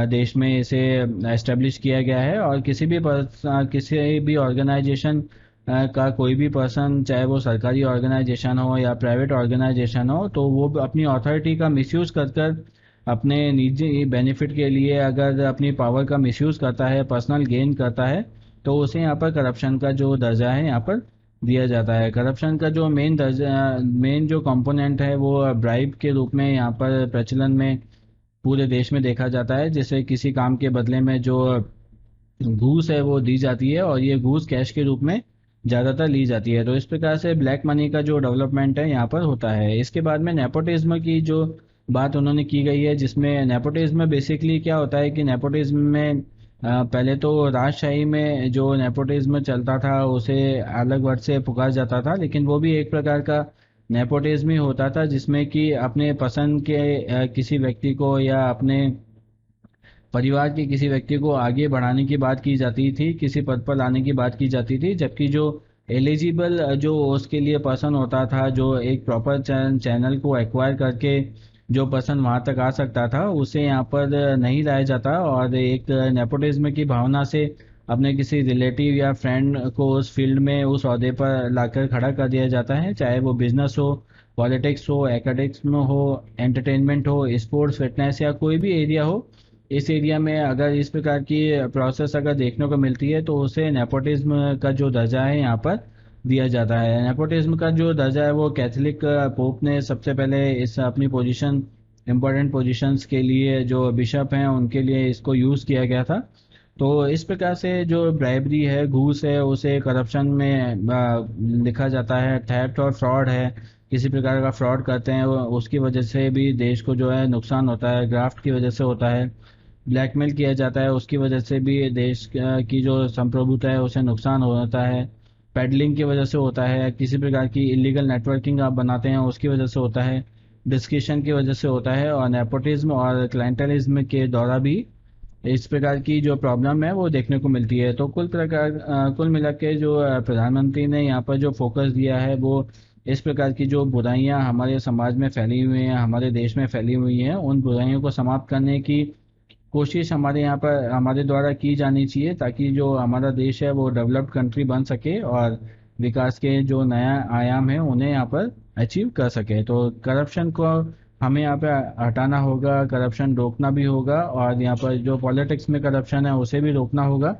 देश में इसे एस्टेब्लिश किया गया है। और किसी भी ऑर्गेनाइजेशन का कोई भी पर्सन, चाहे वो सरकारी ऑर्गेनाइजेशन हो या प्राइवेट ऑर्गेनाइजेशन हो, तो वो अपनी अथॉरिटी का मिसयूज़ कर कर अपने निजी बेनिफिट के लिए अगर अपनी पावर का मिसयूज़ करता है, पर्सनल गेन करता है, तो उसे यहाँ पर करप्शन का जो दर्जा है यहाँ पर दिया जाता है। करप्शन का जो मेन जो कंपोनेंट है वो ब्राइब के रूप में यहाँ पर प्रचलन में पूरे देश में देखा जाता है, जिसे किसी काम के बदले में जो घूस है वो दी जाती है, और ये घूस कैश के रूप में ज़्यादातर ली जाती है। तो इस प्रकार से ब्लैक मनी का जो डेवलपमेंट है यहाँ पर होता है। इसके बाद में नेपोटिज्म की जो बात उन्होंने की गई है, जिसमें नेपोटिज्म बेसिकली क्या होता है कि नेपोटिज्म में पहले तो राजशाही में जो नेपोटिज्म चलता था उसे अलग वर्ड से पुकार जाता था, लेकिन वो भी एक प्रकार का नेपोटिज्म ही होता था, जिसमें कि अपने पसंद के किसी व्यक्ति को या अपने परिवार के किसी व्यक्ति को आगे बढ़ाने की बात की जाती थी, किसी पद पर लाने की बात की जाती थी, जबकि जो एलिजिबल जो उसके लिए पर्सन होता था, जो एक प्रॉपर चैनल को एक्वायर करके जो पर्सन वहां तक आ सकता था, उसे यहाँ पर नहीं लाया जाता, और एक नेपोटिज्म की भावना से अपने किसी रिलेटिव या फ्रेंड को उस फील्ड में उस ओहदे पर लाकर खड़ा कर दिया जाता है, चाहे वो बिजनेस हो, पॉलिटिक्स हो, एकेडमिक्स में हो, एंटरटेनमेंट हो, स्पोर्ट्स, फिटनेस या कोई भी एरिया हो। इस एरिया में अगर इस प्रकार की प्रोसेस अगर देखने को मिलती है, तो उसे नेपोटिज्म का जो दर्जा है यहाँ पर दिया जाता है। नेपोटिज्म का जो दर्जा है वो कैथोलिक पोप ने सबसे पहले इस अपनी पोजीशन, इम्पोर्टेंट पोजीशंस के लिए जो बिशप हैं उनके लिए इसको यूज़ किया गया था। तो इस प्रकार से जो ब्राइबरी है, घूस है, उसे करप्शन में लिखा जाता है। थेफ्ट और फ्रॉड है, किसी प्रकार का फ्रॉड करते हैं उसकी वजह से भी देश को जो है नुकसान होता है। ग्राफ्ट की वजह से होता है, ब्लैकमेल किया जाता है, उसकी वजह से भी देश की जो संप्रभुता है उसे नुकसान होता है। पेडलिंग की वजह से होता है, किसी प्रकार की इलीगल नेटवर्किंग आप बनाते हैं उसकी वजह से होता है, डिस्कशन की वजह से होता है, और नेपोटिज्म और क्लाइंटलिज्म के द्वारा भी इस प्रकार की जो प्रॉब्लम है वो देखने को मिलती है। तो कुल मिला के जो प्रधानमंत्री ने यहाँ पर जो फोकस दिया है वो इस प्रकार की जो बुराइयां हमारे समाज में फैली हुई हैं, हमारे देश में फैली हुई हैं, उन बुराइयों को समाप्त करने की कोशिश हमारे यहाँ पर हमारे द्वारा की जानी चाहिए, ताकि जो हमारा देश है वो डेवलप्ड कंट्री बन सके और विकास के जो नया आयाम है उन्हें यहाँ पर अचीव कर सके। तो करप्शन को हमें यहाँ पे हटाना होगा, करप्शन रोकना भी होगा, और यहाँ पर जो पॉलिटिक्स में करप्शन है उसे भी रोकना होगा,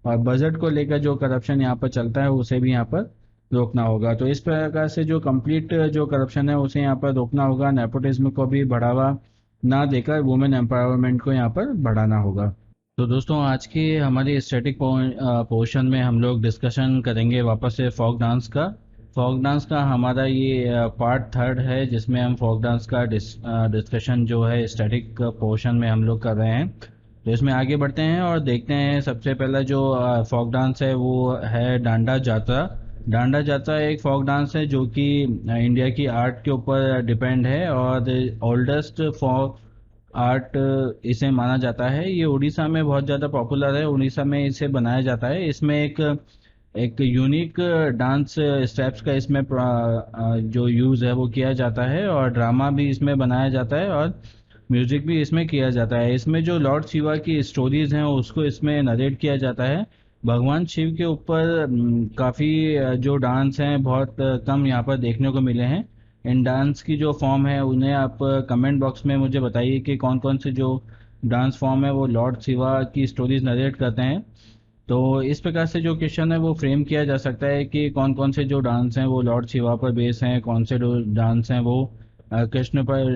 और बजट को लेकर जो करप्शन यहाँ पर चलता है उसे भी यहाँ पर रोकना होगा। तो इस प्रकार से जो कंप्लीट जो करप्शन है उसे यहाँ पर रोकना होगा। नेपोटिज्म को भी बढ़ावा ना देकर वुमेन एम्पावरमेंट को यहाँ पर बढ़ाना होगा। तो दोस्तों, आज के हमारे स्टैटिक पोर्शन में हम लोग डिस्कशन करेंगे वापस से फोक डांस का। फोक डांस का हमारा ये पार्ट थर्ड है, जिसमें हम फोक डांस का डिस्कशन जो है स्टैटिक पोर्शन में हम लोग कर रहे हैं। तो इसमें आगे बढ़ते हैं और देखते हैं। सबसे पहला जो फोक डांस है वो है डांडा जात्रा। डांडा जात्रा एक फोक डांस है जो कि इंडिया की आर्ट के ऊपर डिपेंड है, और ओल्डेस्ट फोक आर्ट इसे माना जाता है। ये उड़ीसा में बहुत ज़्यादा पॉपुलर है, उड़ीसा में इसे बनाया जाता है। इसमें एक एक यूनिक डांस स्टेप्स का इसमें जो यूज़ है वो किया जाता है, और ड्रामा भी इसमें बनाया जाता है, और म्यूजिक भी इसमें किया जाता है। इसमें जो लॉर्ड शिवा की स्टोरीज हैं उसको इसमें नरेट किया जाता है। भगवान शिव के ऊपर काफ़ी जो डांस हैं बहुत कम यहाँ पर देखने को मिले हैं। इन डांस की जो फॉर्म है उन्हें आप कमेंट बॉक्स में मुझे बताइए कि कौन कौन से जो डांस फॉर्म है वो लॉर्ड शिवा की स्टोरीज नरेट करते हैं। तो इस प्रकार से जो क्वेश्चन है वो फ्रेम किया जा सकता है कि कौन कौन से जो डांस हैं वो लॉर्ड शिवा पर बेस हैं, कौन से डांस हैं वो कृष्ण पर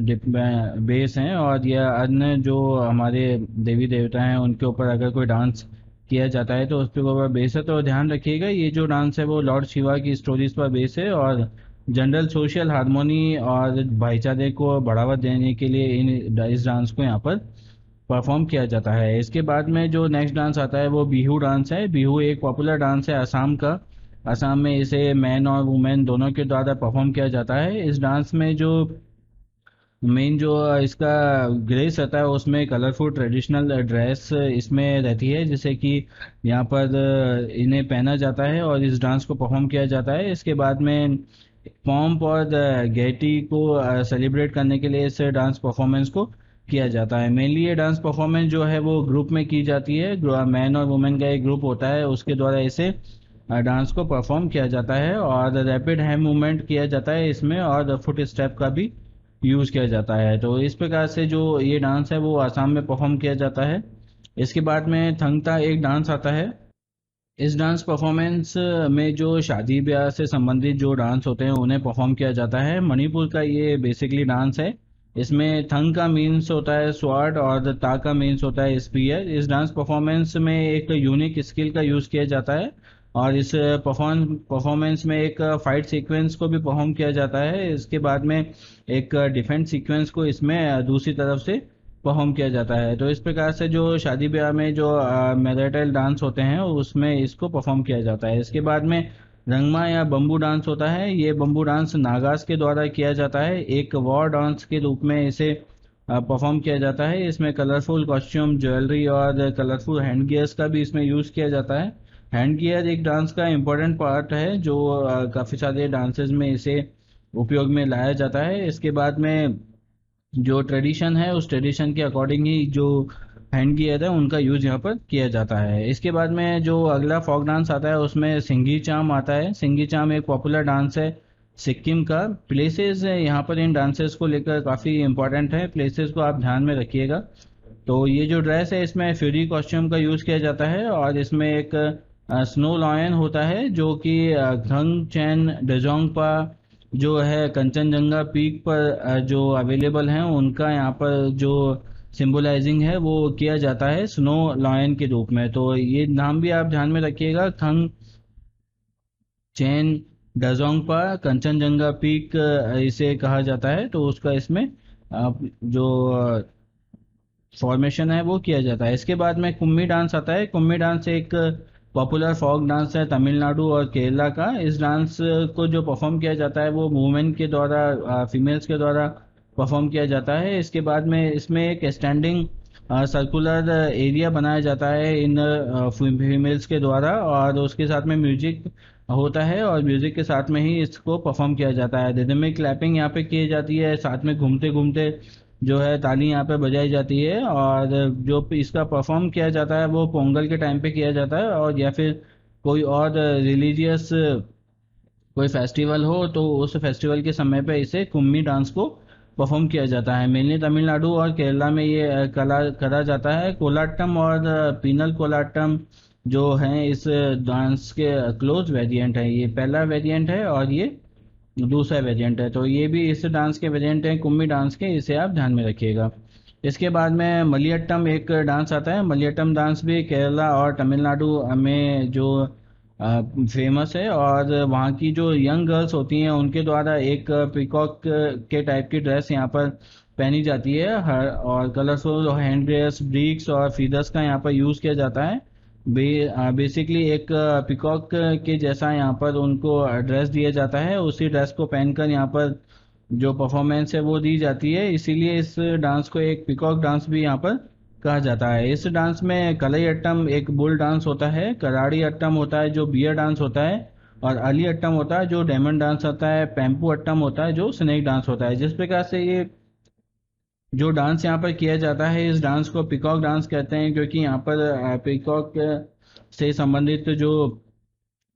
बेस हैं, और या अन्य जो हमारे देवी देवता हैं उनके ऊपर अगर कोई डांस किया जाता है तो उसके ऊपर बेस है। तो ध्यान रखिएगा ये जो डांस है वो लॉर्ड शिवा की स्टोरीज पर बेस है, और जनरल सोशल हार्मोनी और भाईचारे को बढ़ावा देने के लिए इस डांस को यहाँ पर परफॉर्म किया जाता है। इसके बाद में जो नेक्स्ट डांस आता है वो बिहू डांस है। बिहू एक पॉपुलर डांस है असम का। असम में इसे मैन और वुमेन दोनों के द्वारा परफॉर्म किया जाता है। इस डांस में जो मेन जो इसका ग्रेस रहता है उसमें कलरफुल ट्रेडिशनल ड्रेस इसमें रहती है, जिसे कि यहाँ पर इन्हें पहना जाता है और इस डांस को परफॉर्म किया जाता है। इसके बाद में पॉम्प और गैटी को सेलिब्रेट करने के लिए इस डांस परफॉर्मेंस को किया जाता है। मेनली ये डांस परफॉर्मेंस जो है वो ग्रुप में की जाती है। मैन और वुमेन का एक ग्रुप होता है, उसके द्वारा इसे डांस को परफॉर्म किया जाता है, और रैपिड हैंड मूवमेंट किया जाता है इसमें, और फुट स्टेप का भी यूज़ किया जाता है। तो इस प्रकार से जो ये डांस है वो आसाम में परफॉर्म किया जाता है। इसके बाद में थंगता एक डांस आता है। इस डांस परफॉर्मेंस में जो शादी ब्याह से संबंधित जो डांस होते हैं उन्हें परफॉर्म किया जाता है। मणिपुर का ये बेसिकली डांस है। इसमें थंग का मीन्स होता है स्वॉर्ड और ता का मीन्स होता है स्पीयर। इस डांस परफॉर्मेंस में एक यूनिक स्किल का यूज़ किया जाता है, और इस परफॉर्मेंस में एक फाइट सीक्वेंस को भी परफॉर्म किया जाता है। इसके बाद में एक डिफेंस सीक्वेंस को इसमें दूसरी तरफ से परफॉर्म किया जाता है। तो इस प्रकार से जो शादी ब्याह में जो मैरिटल डांस होते हैं उसमें इसको परफॉर्म किया जाता है। इसके बाद में रंगमा या बम्बू डांस होता है। ये बम्बू डांस नागास के द्वारा किया जाता है। एक वॉर डांस के रूप में इसे परफॉर्म किया जाता है। इसमें कलरफुल कॉस्ट्यूम, ज्वेलरी और कलरफुल हैंड गियर्स का भी इसमें यूज़ किया जाता है। हैंड गियर एक डांस का इम्पोर्टेंट पार्ट है जो काफ़ी सारे डांसेस में इसे उपयोग में लाया जाता है। इसके बाद में जो ट्रेडिशन है उस ट्रेडिशन के अकॉर्डिंग ही जो हैंड गियर है उनका यूज यहाँ पर किया जाता है। इसके बाद में जो अगला फोक डांस आता है उसमें सिंगी चाम आता है। सिंगी चाम एक पॉपुलर डांस है सिक्किम का। प्लेसेस यहाँ पर इन डांसेस को लेकर काफ़ी इंपॉर्टेंट है, प्लेसेस को आप ध्यान में रखिएगा। तो ये जो ड्रेस है इसमें फ्यूरी कॉस्ट्यूम का यूज़ किया जाता है, और इसमें एक स्नो लॉयन होता है जो कि घंग चैन डेजोंगपा जो है कंचनजंगा पीक पर जो अवेलेबल हैं उनका यहाँ पर जो सिंबलाइजिंग है वो किया जाता है स्नो लॉयन के रूप में। तो ये नाम भी आप ध्यान में रखिएगा, खंग चैन डजोंगपा कंचनजंगा पीक इसे कहा जाता है। तो उसका इसमें जो फॉर्मेशन है वो किया जाता है। इसके बाद में कुम्मी डांस आता है। कुम्मी डांस एक पॉपुलर फोक डांस है तमिलनाडु और केरला का। इस डांस को जो परफॉर्म किया जाता है वो वुमेन के द्वारा, फीमेल्स के द्वारा परफॉर्म किया जाता है। इसके बाद में इसमें एक स्टैंडिंग सर्कुलर एरिया बनाया जाता है इन फीमेल्स के द्वारा, और उसके साथ में म्यूजिक होता है, और म्यूजिक के साथ में ही इसको परफॉर्म किया जाता है। रिदमिक क्लैपिंग यहाँ पे की जाती है, साथ में घूमते घूमते जो है ताली यहाँ पे बजाई जाती है। और जो इसका परफॉर्म किया जाता है वो पोंगल के टाइम पे किया जाता है, और या फिर कोई और रिलीजियस कोई फेस्टिवल हो तो उस फेस्टिवल के समय पे इसे कुम्मी डांस को परफॉर्म किया जाता है। मेनली तमिलनाडु और केरला में ये कला करा जाता है। कोलाट्टम और पीनल कोलाट्टम जो हैं इस डांस के क्लोज वेरिएंट है। ये पहला वेरिएंट है और ये दूसरा वेरिएंट है। तो ये भी इस डांस के वेरिएंट हैं कुम्मी डांस के, इसे आप ध्यान में रखिएगा। इसके बाद में मलियाट्टम एक डांस आता है। मलियाट्टम डांस भी केरला और तमिलनाडु में जो फेमस है, और वहाँ की जो यंग गर्ल्स होती हैं उनके द्वारा एक पीकॉक के टाइप की ड्रेस यहाँ पर पहनी जाती है। हर और कलरफुल हैंड ड्रेस, ब्रीक्स और फीदर्स का यहाँ पर यूज़ किया जाता है। बेसिकली एक पिकॉक के जैसा यहाँ पर उनको ड्रेस दिया जाता है, उसी ड्रेस को पहनकर यहाँ पर जो परफॉर्मेंस है वो दी जाती है। इसीलिए इस डांस को एक पिकॉक डांस भी यहाँ पर कहा जाता है। इस डांस में कलई अट्टम एक बुल डांस होता है, कराड़ी अट्टम होता है जो बियर डांस होता है, और अली अट्टम होता है जो डायमंड डांस होता है, पैम्पू अट्टम होता है जो स्नेक डांस होता है। जिस प्रकार से ये जो डांस यहाँ पर किया जाता है इस डांस को पिकॉक डांस कहते हैं, क्योंकि यहाँ पर पिकॉक से संबंधित जो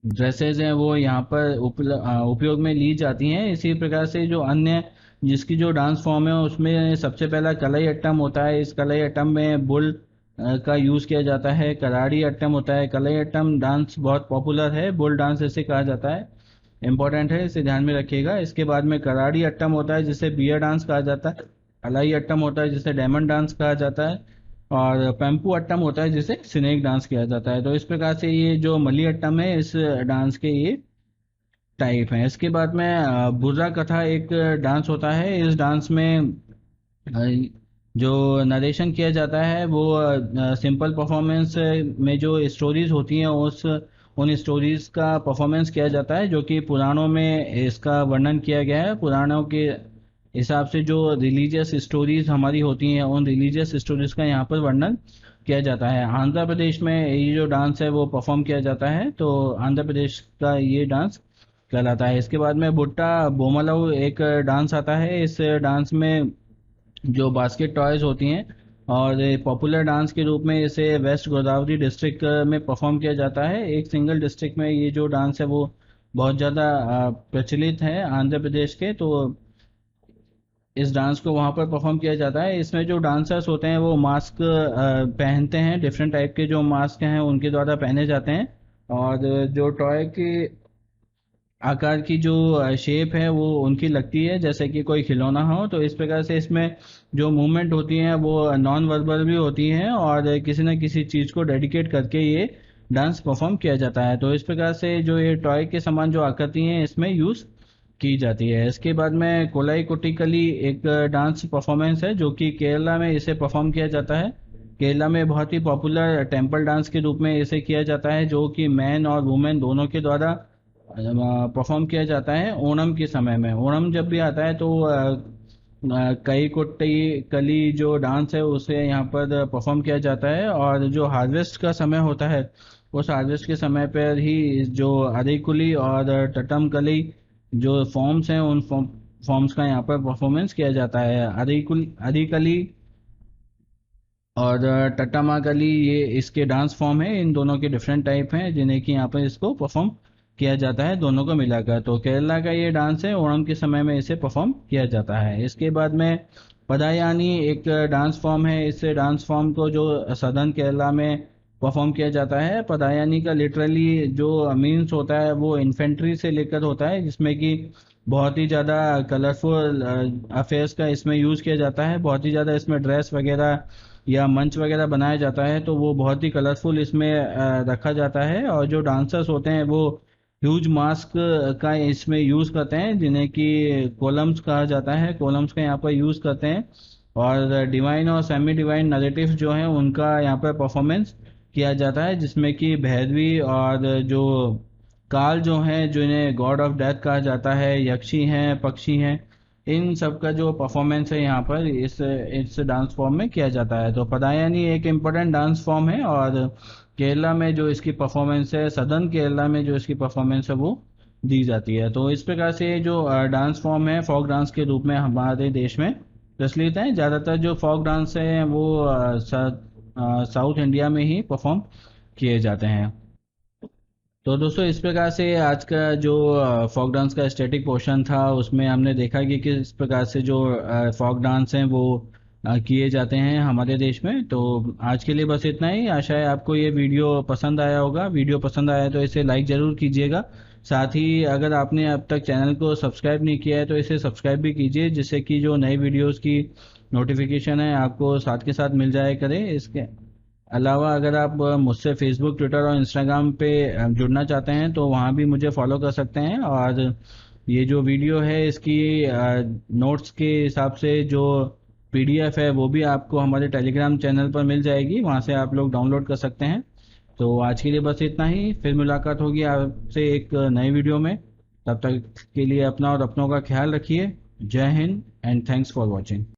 ड्रेसेस हैं वो यहाँ पर उपयोग में ली जाती हैं। इसी प्रकार से जो अन्य जिसकी जो डांस फॉर्म है उसमें सबसे पहला कलई अट्टम होता है। इस कलई अट्टम में बुल का यूज़ किया जाता है। कराड़ी अट्टम होता है। कलई अट्टम डांस बहुत पॉपुलर है, बुल डांस इसे कहा जाता है, इंपॉर्टेंट है, इसे ध्यान में रखिएगा। इसके बाद में कराड़ी अट्टम होता है जिसे बियर डांस कहा जाता है। अलाई अट्टम होता है जिसे डायमंड डांस कहा जाता है। और पेम्पू अट्टम होता है जिसे स्नेक डांस किया जाता है। तो इस प्रकार से ये जो मली अट्टम है इस डांस के ये टाइप हैं। इसके बाद में बुर्रा कथा एक डांस होता है। इस डांस में जो नरेशन किया जाता है वो सिंपल परफॉर्मेंस में जो स्टोरीज होती हैं उस उन स्टोरीज का परफॉर्मेंस किया जाता है, जो कि पुराणों में इसका वर्णन किया गया है। पुराणों के हिसाब से जो रिलीजियस स्टोरीज हमारी होती हैं उन रिलीजियस स्टोरीज का यहाँ पर वर्णन किया जाता है। आंध्र प्रदेश में ये जो डांस है वो परफॉर्म किया जाता है, तो आंध्र प्रदेश का ये डांस कहलाता है। इसके बाद में बुट्टा बोमलऊ एक डांस आता है। इस डांस में जो बास्केट टॉयज होती हैं और पॉपुलर डांस के रूप में इसे वेस्ट गोदावरी डिस्ट्रिक्ट में परफॉर्म किया जाता है। एक सिंगल डिस्ट्रिक्ट में ये जो डांस है वो बहुत ज़्यादा प्रचलित है आंध्र प्रदेश के, तो इस डांस को वहाँ पर परफॉर्म किया जाता है। इसमें जो डांसर्स होते हैं वो मास्क पहनते हैं, डिफरेंट टाइप के जो मास्क हैं उनके द्वारा पहने जाते हैं। और जो टॉय की आकार की जो शेप है वो उनकी लगती है जैसे कि कोई खिलौना हो। तो इस प्रकार से इसमें जो मूवमेंट होती हैं वो नॉन वर्बल भी होती हैं और किसी न किसी चीज़ को डेडिकेट करके ये डांस परफॉर्म किया जाता है। तो इस प्रकार से जो ये टॉय के समान जो आकृति हैं इसमें यूज़ की जाती है। इसके बाद में कोलाई कुटिकली एक डांस परफॉर्मेंस है जो कि केरला में इसे परफॉर्म किया जाता है। केरला में बहुत ही पॉपुलर टेम्पल डांस के रूप में इसे किया जाता है, जो कि मैन और वुमेन दोनों के द्वारा परफॉर्म किया जाता है ओणम के समय में। ओणम जब भी आता है तो कई कुट्टी कली जो डांस है उसे यहाँ पर परफॉर्म किया जाता है। और जो हार्वेस्ट का समय होता है उस हार्वेस्ट के समय पर ही जो अरिकुली और टटमकली जो फॉर्म्स हैं उन फॉर्म्स का यहाँ पर परफॉर्मेंस किया जाता है। अरिकली और टट्टामाकली ये इसके डांस फॉर्म है। इन दोनों के डिफरेंट टाइप हैं जिन्हें कि यहाँ पर इसको परफॉर्म किया जाता है दोनों को मिलाकर। तो केरला का ये डांस है, ओणम के समय में इसे परफॉर्म किया जाता है। इसके बाद में पदायानी एक डांस फॉर्म है। इस डांस फॉर्म को जो सदर्न केरला में परफॉर्म किया जाता है। पदायानी का लिटरली जो मीन्स होता है वो इन्फेंट्री से लेकर होता है, जिसमें कि बहुत ही ज़्यादा कलरफुल अफेयर्स का इसमें यूज़ किया जाता है। बहुत ही ज़्यादा इसमें ड्रेस वगैरह या मंच वगैरह बनाया जाता है, तो वो बहुत ही कलरफुल इसमें रखा जाता है। और जो डांसर्स होते हैं वो ह्यूज मास्क का इसमें यूज़ करते हैं जिन्हें कि कोलम्स कहा जाता है। कोलम्स का यहाँ पर यूज़ करते हैं और डिवाइन और सेमी डिवाइन नरेटिव्स जो हैं उनका यहाँ पर परफॉर्मेंस किया जाता है, जिसमें कि भैरवी और जो काल जो हैं जिन्हें गॉड ऑफ डेथ कहा जाता है, यक्षी हैं, पक्षी हैं, इन सब का जो परफॉर्मेंस है यहाँ पर इस डांस फॉर्म में किया जाता है। तो पदायानी एक इम्पोर्टेंट डांस फॉर्म है और केरला में जो इसकी परफॉर्मेंस है, सदर्न केरला में जो इसकी परफॉर्मेंस है वो दी जाती है। तो इस प्रकार से जो डांस फॉर्म है फोक डांस के रूप में हमारे देश में प्रचलित है। ज़्यादातर जो फोक डांस है वो साउथ इंडिया में ही परफॉर्म किए जाते हैं। तो दोस्तों इस प्रकार से आज का जो फोक डांस का स्टैटिक पोर्शन था उसमें हमने देखा कि किस प्रकार से जो फोक डांस हैं वो किए जाते हैं हमारे देश में। तो आज के लिए बस इतना ही। आशा है आपको ये वीडियो पसंद आया होगा। वीडियो पसंद आया तो इसे लाइक ज़रूर कीजिएगा। साथ ही अगर आपने अब तक चैनल को सब्सक्राइब नहीं किया है तो इसे सब्सक्राइब भी कीजिए, जिससे कि जो नई वीडियोज़ की नोटिफिकेशन है आपको साथ के साथ मिल जाया करे। इसके अलावा अगर आप मुझसे फेसबुक, ट्विटर और इंस्टाग्राम पे जुड़ना चाहते हैं तो वहाँ भी मुझे फॉलो कर सकते हैं। और ये जो वीडियो है इसकी नोट्स के हिसाब से जो पीडीएफ है वो भी आपको हमारे टेलीग्राम चैनल पर मिल जाएगी, वहाँ से आप लोग डाउनलोड कर सकते हैं। तो आज के लिए बस इतना ही। फिर मुलाकात होगी आपसे एक नई वीडियो में। तब तक के लिए अपना और अपनों का ख्याल रखिए। जय Hind and thanks for watching.